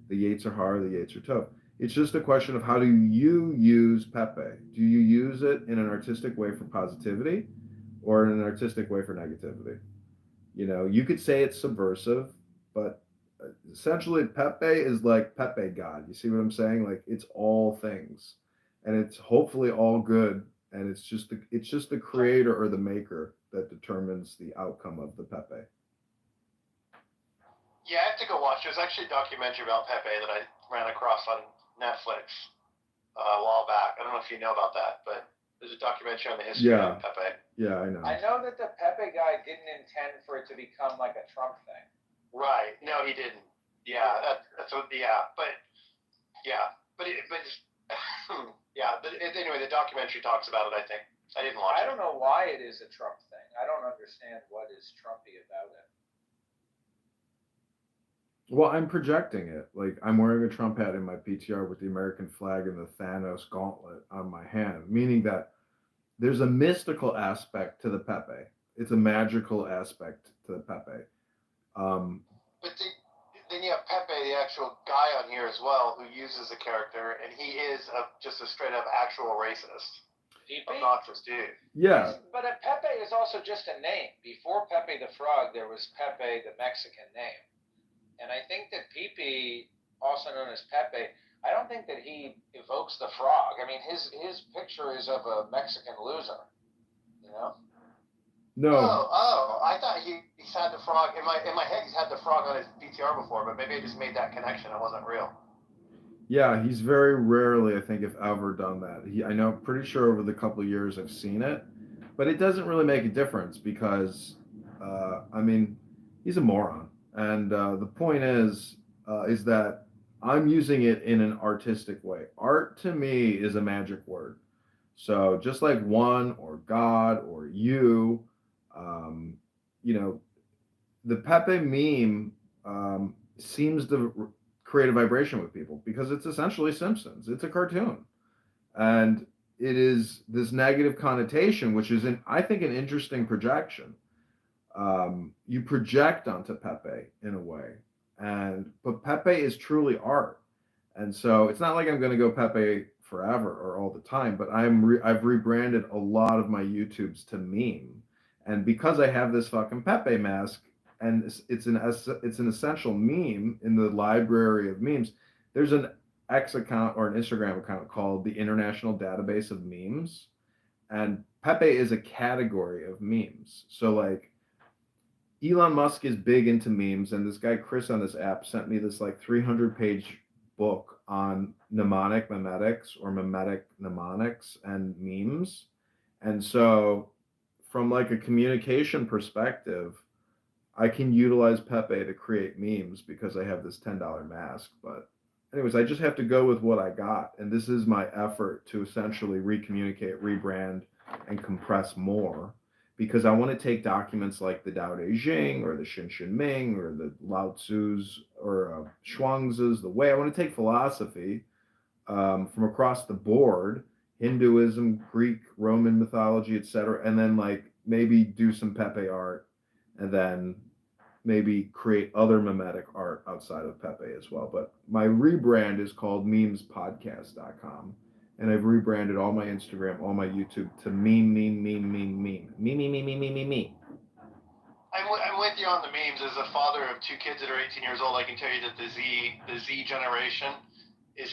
the Yetzer Hara, the Yetzer Tov. It's just a question of how do you use Pepe? Do you use it in an artistic way for positivity or in an artistic way for negativity? You could say it's subversive, but essentially Pepe is like Pepe God. You see what I'm saying? Like, it's all things, and it's hopefully all good, and it's just the creator or the maker that determines the outcome of the Pepe. Yeah, I have to go watch. There's actually a documentary about Pepe that I ran across on Netflix a while back. I don't know if you know about that, but there's a documentary on the history of Pepe. Yeah, I know. I know that the Pepe guy didn't intend for it to become like a Trump thing. Right. No, he didn't. Yeah, that's what. Yeah, but yeah, but anyway, the documentary talks about it. I think I didn't watch it. I don't know why it is a Trump thing. I don't understand what is Trumpy about it. Well, I'm projecting it. Like, I'm wearing a Trump hat in my PTR with the American flag and the Thanos gauntlet on my hand, meaning that there's a mystical aspect to the Pepe. It's a magical aspect to the Pepe. But then you have Pepe, the actual guy on here as well, who uses the character, and he is just a straight up actual racist. Obnoxious dude. Yeah. But Pepe is also just a name. Before Pepe the Frog, there was Pepe the Mexican name. And I think that Pepe, also known as Pepe, I don't think that he evokes the frog. I mean, his picture is of a Mexican loser, you know? No. Oh, I thought he's had the frog in my head. He's had the frog on his PTR before, but maybe I just made that connection. It wasn't real. Yeah, he's very rarely, I think, if ever, done that. I know, pretty sure over the couple of years I've seen it, but it doesn't really make a difference because, I mean, he's a moron. And the point is that I'm using it in an artistic way. Art to me is a magic word. So just like one or God or you, the Pepe meme seems to create a vibration with people because it's essentially Simpsons. It's a cartoon. And it is this negative connotation, which is, I think, an interesting projection. You project onto Pepe in a way, but Pepe is truly art, and so it's not like I'm going to go Pepe forever or all the time. But I've rebranded a lot of my YouTubes to meme, and because I have this fucking Pepe mask, and it's an essential meme in the library of memes. There's an X account or an Instagram account called the International Database of Memes, and Pepe is a category of memes. So like, Elon Musk is big into memes, and this guy Chris on this app sent me this like 300-page book on mnemonic memetics or memetic mnemonics and memes. And so from like a communication perspective, I can utilize Pepe to create memes because I have this $10 mask. But anyways, I just have to go with what I got, and this is my effort to essentially recommunicate, rebrand, and compress more. because I want to take documents like the Tao Te Ching or the Shin Shin Ming or the Lao Tzu's or Shuangzi's, the way I want to take philosophy from across the board, Hinduism, Greek, Roman mythology, etc., and then like maybe do some Pepe art, and then maybe create other mimetic art outside of Pepe as well. But my rebrand is called memespodcast.com. And I've rebranded all my Instagram, all my YouTube to meme. I'm with you on the memes. As a father of two kids that are 18 years old, I can tell you that the Z generation is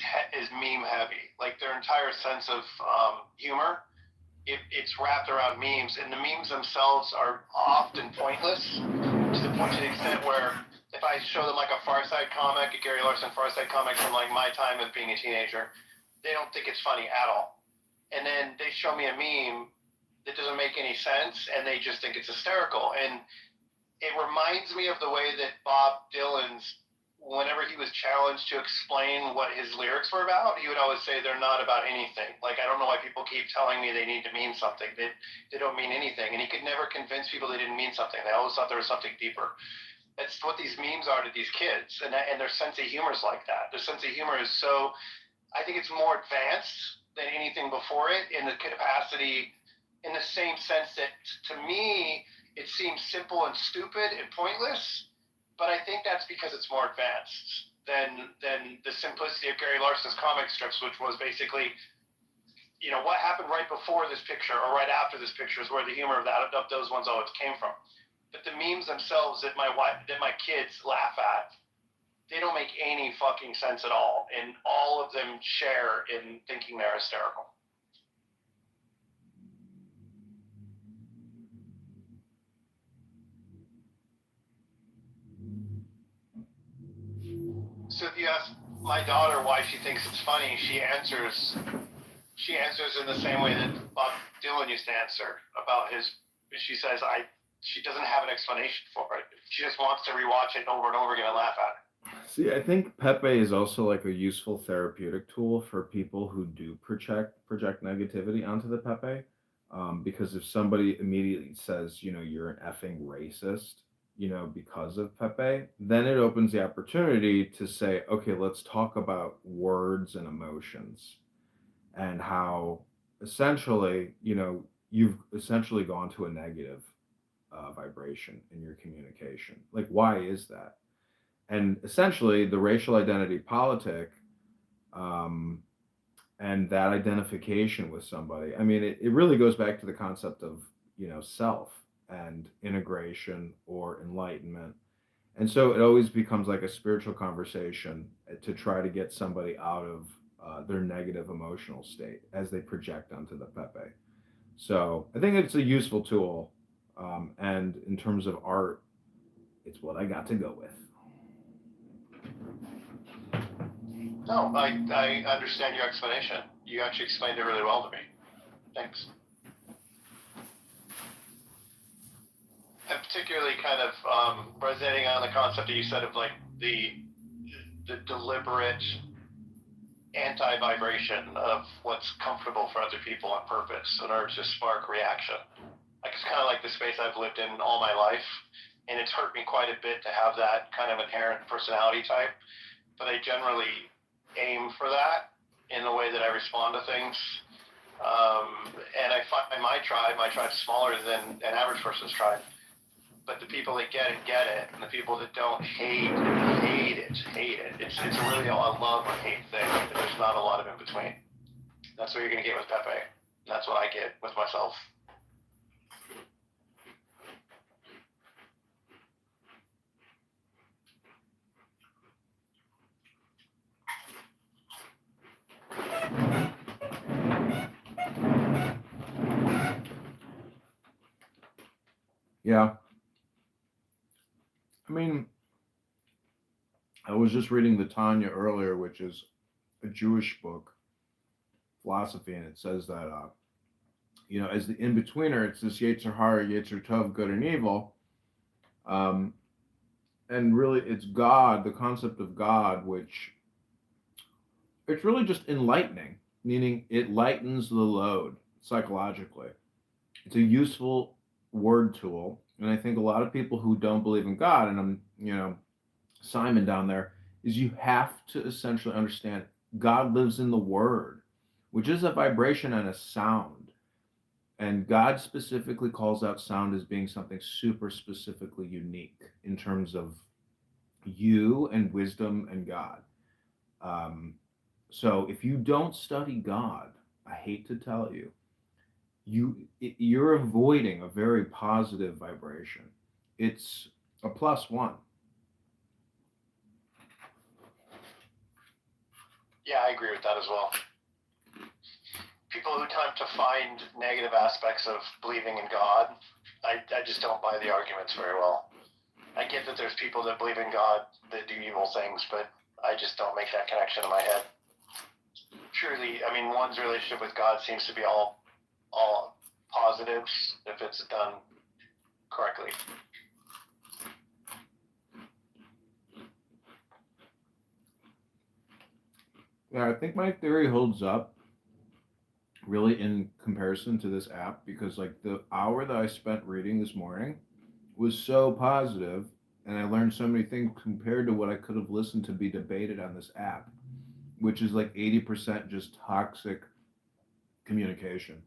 meme heavy. Like their entire sense of humor, it's wrapped around memes, and the memes themselves are often pointless to the extent where if I show them like a Far Side comic, a Gary Larson Far Side comic from like my time of being a teenager, they don't think it's funny at all. And then they show me a meme that doesn't make any sense, and they just think it's hysterical. And it reminds me of the way that Bob Dylan's, whenever he was challenged to explain what his lyrics were about, he would always say they're not about anything. Like, I don't know why people keep telling me they need to mean something. They don't mean anything. And he could never convince people they didn't mean something. They always thought there was something deeper. That's what these memes are to these kids. And their sense of humor is like that. Their sense of humor is so, I think it's more advanced than anything before it in the capacity, in the same sense that to me, it seems simple and stupid and pointless, but I think that's because it's more advanced than the simplicity of Gary Larson's comic strips, which was basically, what happened right before this picture or right after this picture is where the humor of those ones always came from. But the memes themselves that my kids laugh at, they don't make any fucking sense at all, and all of them share in thinking they're hysterical. So if you ask my daughter why she thinks it's funny, she answers in the same way that Bob Dylan used to answer about his. She says she doesn't have an explanation for it. She just wants to rewatch it over and over again and laugh at it. See, I think Pepe is also like a useful therapeutic tool for people who do project negativity onto the Pepe. Because if somebody immediately says, you're an effing racist, because of Pepe, then it opens the opportunity to say, okay, let's talk about words and emotions and how essentially, you've essentially gone to a negative vibration in your communication. Like, why is that? And essentially, the racial identity politic and that identification with somebody, I mean, it really goes back to the concept of, self and integration or enlightenment. And so it always becomes like a spiritual conversation to try to get somebody out of their negative emotional state as they project onto the Pepe. So I think it's a useful tool. And in terms of art, it's what I got to go with. No, I understand your explanation. You actually explained it really well to me. Thanks. I'm particularly kind of resonating on the concept that you said of like the deliberate anti-vibration of what's comfortable for other people on purpose in order to spark reaction. Like it's kind of like the space I've lived in all my life, and it's hurt me quite a bit to have that kind of inherent personality type. But I generally aim for that in the way that I respond to things. And I find my tribe's smaller than an average person's tribe. But the people that get it, and the people that don't hate it. It's really a love or hate thing. There's not a lot of in between. That's what you're gonna get with Pepe. That's what I get with myself. Yeah. I mean, I was just reading the Tanya earlier, which is a Jewish book, philosophy, and it says that, as the in-betweener, it's this Yetzer Hara, Yetzer Tov, good and evil. And really, it's God, the concept of God, which it's really just enlightening, meaning it lightens the load psychologically. It's a useful word tool, and I think a lot of people who don't believe in God, and I'm, Simon down there, is you have to essentially understand God lives in the word, which is a vibration and a sound. And God specifically calls out sound as being something super specifically unique in terms of you and wisdom and God. Um, so if you don't study God, I hate to tell you, you're avoiding a very positive vibration. It's a plus one. Yeah, I agree with that as well. People who attempt to find negative aspects of believing in God, I just don't buy the arguments very well. I get that there's people that believe in God that do evil things, but I just don't make that connection in my head. Truly, I mean, one's relationship with God seems to be all positives if it's done correctly. Yeah, I think my theory holds up really in comparison to this app because like the hour that I spent reading this morning was so positive and I learned so many things compared to what I could have listened to be debated on this app, which is like 80% just toxic communication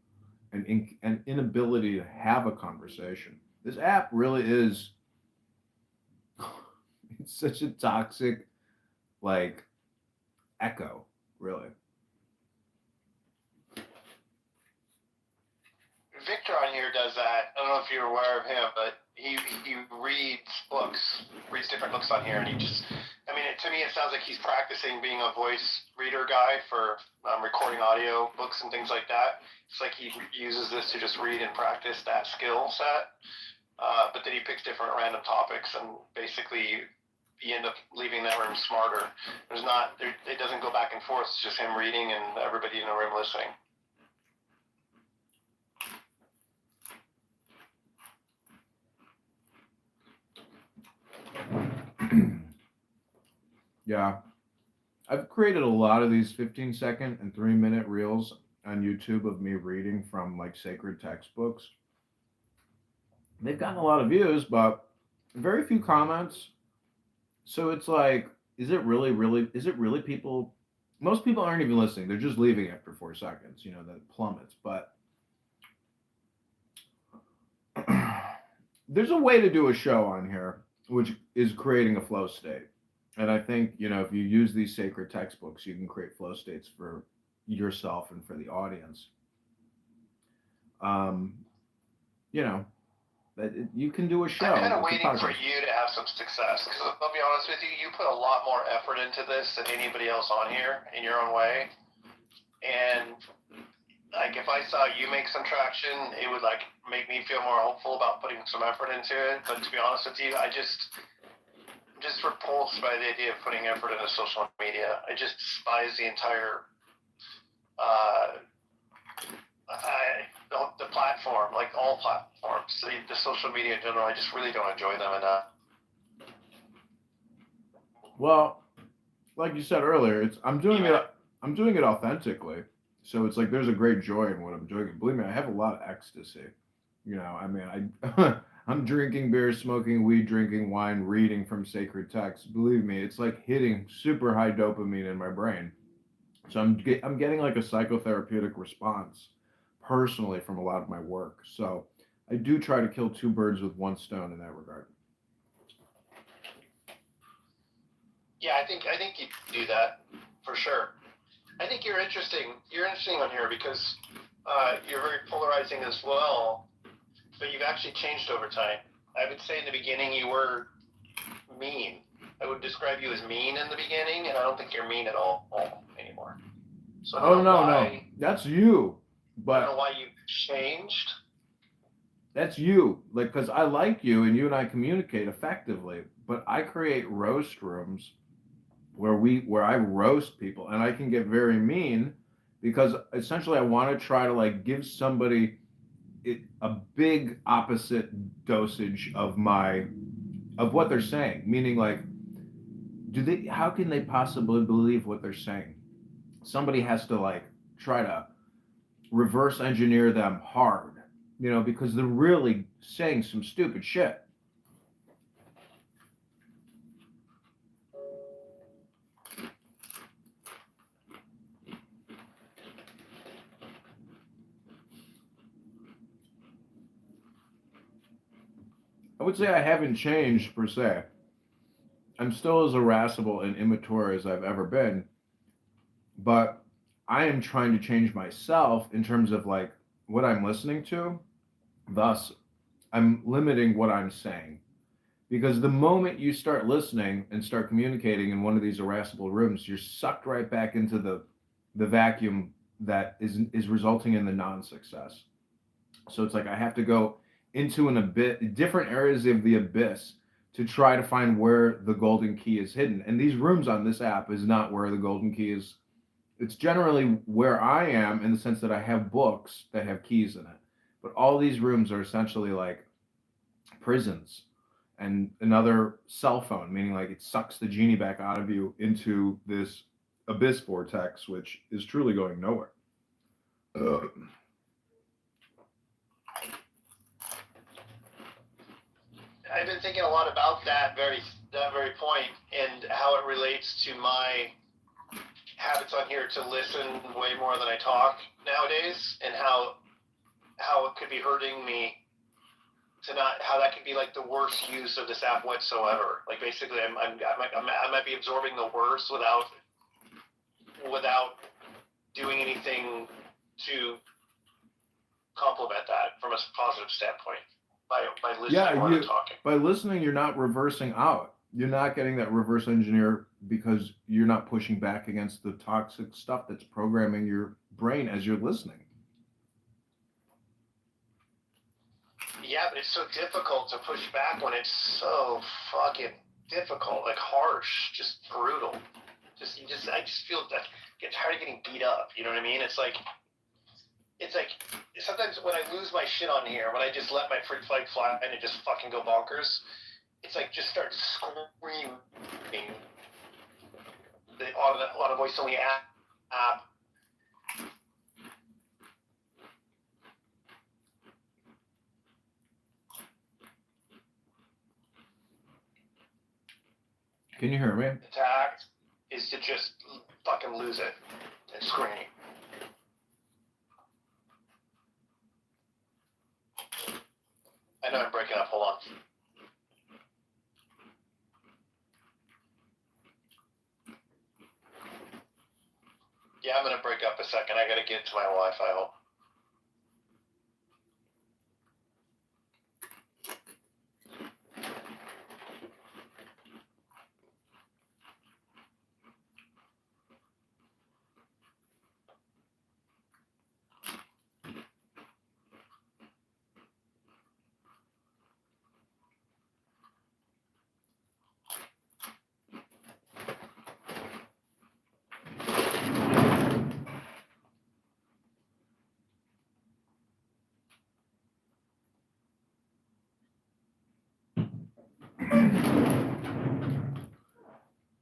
and an inability to have a conversation. This app really is it's such a toxic like echo, really. Victor on here does that. I don't know if you're aware of him, but he reads different books on here, and he just, I mean, to me, it sounds like he's practicing being a voice reader guy for recording audio books and things like that. It's like he uses this to just read and practice that skill set. But then he picks different random topics, and basically you end up leaving that room smarter. It doesn't go back and forth. It's just him reading and everybody in the room listening. Yeah. I've created a lot of these 15-second and 3-minute reels on YouTube of me reading from like sacred textbooks. They've gotten a lot of views, but very few comments. So it's like, is it really people? Most people aren't even listening. They're just leaving after 4 seconds, that plummets. But there's a way to do a show on here, which is creating a flow state. And I think, if you use these sacred textbooks, you can create flow states for yourself and for the audience. That you can do a show. I'm kind of waiting for you to have some success, because I'll be honest with you, you put a lot more effort into this than anybody else on here in your own way. And like if I saw you make some traction, it would like make me feel more hopeful about putting some effort into it. But to be honest with you, I'm just repulsed by the idea of putting effort into social media. I just despise the entire the platform, like all platforms, the social media in general. I just really don't enjoy them enough. Well, like you said earlier, I'm doing it authentically. So it's like there's a great joy in what I'm doing. Believe me, I have a lot of ecstasy. I mean, I'm drinking beer, smoking weed, drinking wine, reading from sacred texts. Believe me, it's like hitting super high dopamine in my brain. So I'm getting like a psychotherapeutic response personally from a lot of my work. So I do try to kill two birds with one stone in that regard. Yeah, I think you do that for sure. I think you're interesting. You're interesting on here because you're very polarizing as well, but you've actually changed over time. I would say in the beginning you were mean. I would describe you as mean in the beginning, and I don't think you're mean at all anymore. So no, that's you. But I don't know why you changed. That's you, like, because I like you and you and I communicate effectively. But I create roast rooms where I roast people, and I can get very mean because essentially I want to try to like give somebody a big opposite dosage of what they're saying. Meaning, like, how can they possibly believe what they're saying? Somebody has to like try to reverse engineer them hard because they're really saying some stupid shit. I would say I haven't changed per se. I'm still as irascible and immature as I've ever been, but I am trying to change myself in terms of like what I'm listening to. Thus, I'm limiting what I'm saying. Because the moment you start listening and start communicating in one of these irascible rooms, you're sucked right back into the vacuum that is resulting in the non-success. So it's like I have to go into an abyss, different areas of the abyss to try to find where the golden key is hidden. And these rooms on this app is not where the golden key is. It's generally where I am in the sense that I have books that have keys in it. But all these rooms are essentially like prisons and another cell phone, meaning like it sucks the genie back out of you into this abyss vortex, which is truly going nowhere. Uh, I've been thinking a lot about that very point and how it relates to my habits on here to listen way more than I talk nowadays, and how it could be hurting me to not, how that could be like the worst use of this app whatsoever. Like basically, I might be absorbing the worst without doing anything to complement that from a positive standpoint by listening more than talking. by listening, you're not reversing out. You're not getting that reverse engineer because you're not pushing back against the toxic stuff that's programming your brain as you're listening. Yeah, but it's so difficult to push back when it's so fucking difficult, like harsh, just brutal. I just feel that get tired of getting beat up. You know what I mean? It's like sometimes when I lose my shit on here, when I just let my freak flag fly and it just fucking go bonkers, it's like just start screaming. The auto voice only app. Can you hear me? Attacked is to just fucking lose it and scream. I know I'm breaking up. Hold on. Yeah, I'm gonna break up a second. I gotta get to my Wi-Fi home.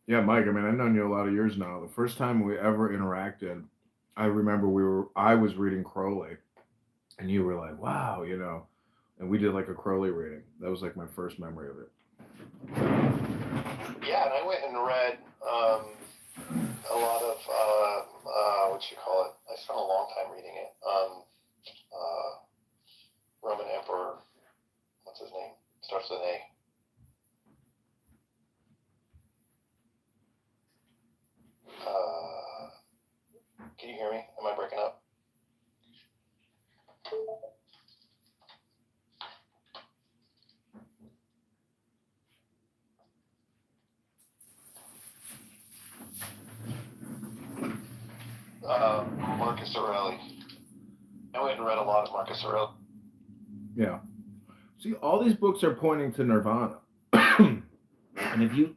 Yeah, Mike. I mean, I've known you a lot of years now. The first time we ever interacted, I remember I was reading Crowley, and you were like, "Wow," and we did like a Crowley reading. That was like my first memory of it. Yeah, and I went and read a lot of what you call it. I spent a long time reading it. Roman Emperor. What's his name? Starts with an A. Can you hear me? Am I breaking up? Marcus Aureli. I went and read a lot of Marcus Aureli. Yeah. See, all these books are pointing to Nirvana, and if you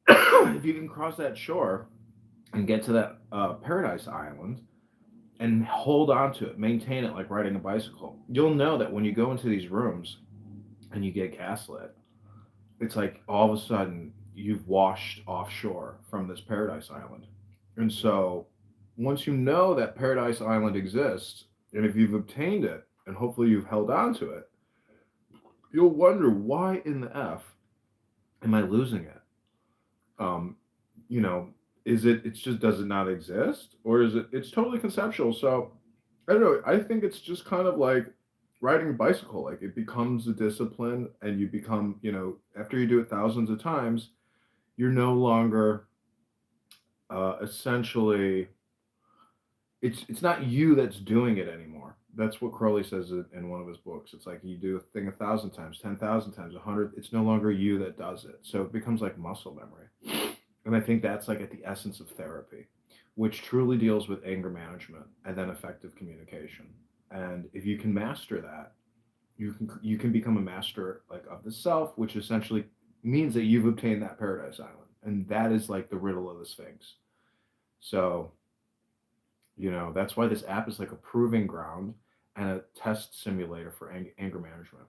if you can cross that shore and get to that paradise island and hold on to it, maintain it like riding a bicycle, you'll know that when you go into these rooms and you get gaslit, it's like all of a sudden you've washed offshore from this paradise island. And so once you know that paradise island exists And if you've obtained it, and hopefully you've held on to it, you'll wonder, why in the F am I losing it? Um, you know, it's just, does it not exist? Or is it's totally conceptual. So I don't know. I think it's just kind of like riding a bicycle. Like, it becomes a discipline, and you become, after you do it thousands of times, you're no longer essentially, it's not you that's doing it anymore. That's what Crowley says in one of his books. It's like, you do a thing 1,000 times, 10,000 times, 100. It's no longer you that does it. So it becomes like muscle memory. And I think that's like at the essence of therapy, which truly deals with anger management and then effective communication. And if you can master that, you can become a master, like, of the self, which essentially means that you've obtained that paradise island. And that is like the riddle of the Sphinx. So, that's why this app is like a proving ground and a test simulator for anger management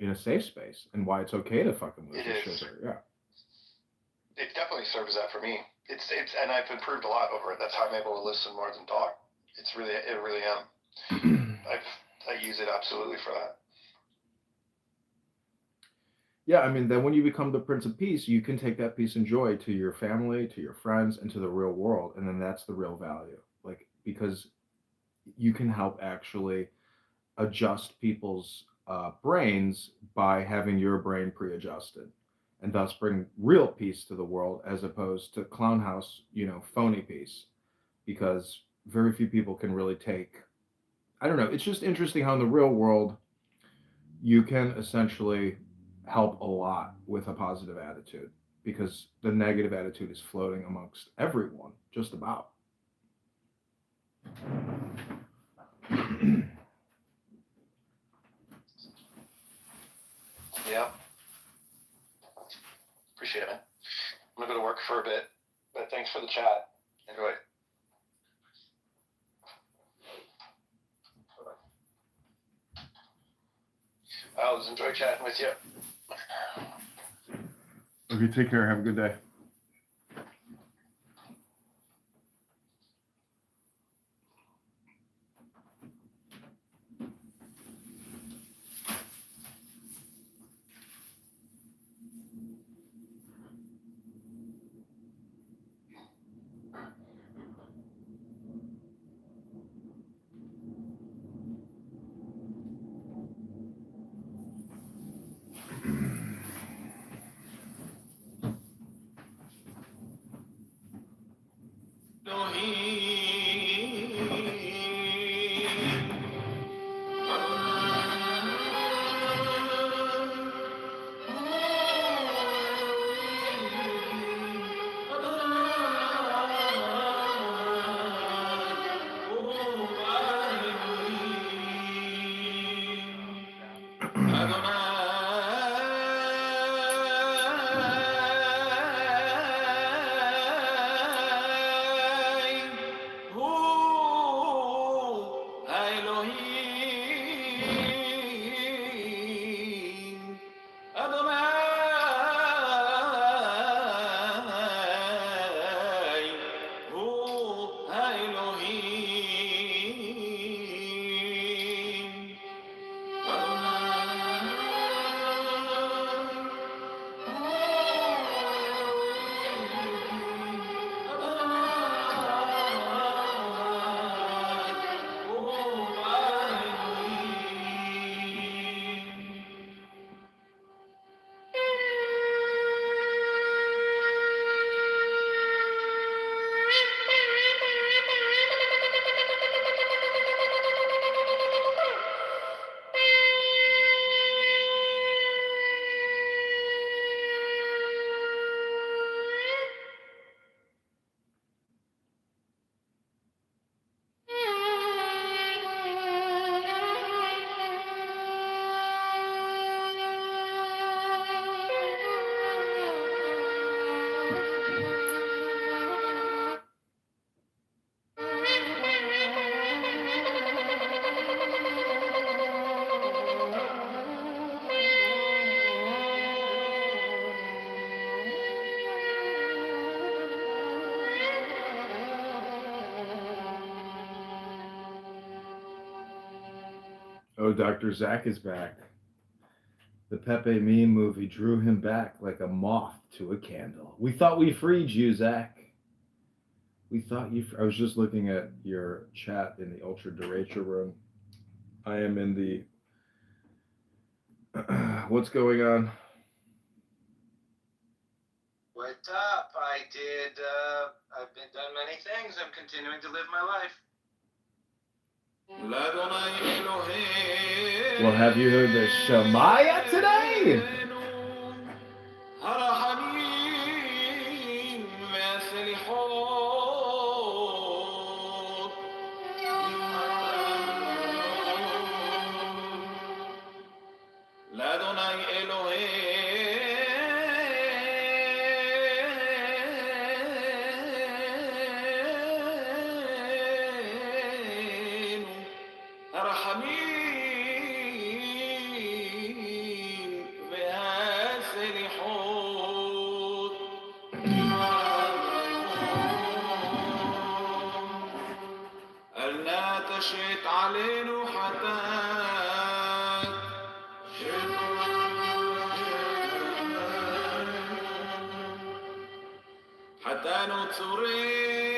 in a safe space, and why it's okay to fucking lose It your is. shit there. Yeah. It definitely serves that for me. It's and I've improved a lot over it. That's how I'm able to listen more than talk. It really am. I use it absolutely for that. Yeah, I mean, then when you become the Prince of Peace, you can take that peace and joy to your family, to your friends, and to the real world. And then that's the real value. Like, because you can help actually adjust people's brains by having your brain pre-adjusted, and thus bring real peace to the world, as opposed to clown house, phony peace. Because very few people can really take, I don't know, it's just interesting how in the real world you can essentially help a lot with a positive attitude, because the negative attitude is floating amongst everyone, just about. Yeah. Appreciate it, man. I'm gonna go to work for a bit, but thanks for the chat. Enjoy. I always enjoy chatting with you. Okay, take care. Have a good day. Oh, Dr. Zach is back. The Pepe meme movie drew him back like a moth to a candle. We thought we freed you, Zach. We thought you. I was just looking at your chat in the Ultra Derecha room. I am in the. What's going on? What's up? I've been done many things. I'm continuing to live my life. Well, have you heard the Shemaya today? حتى نتصري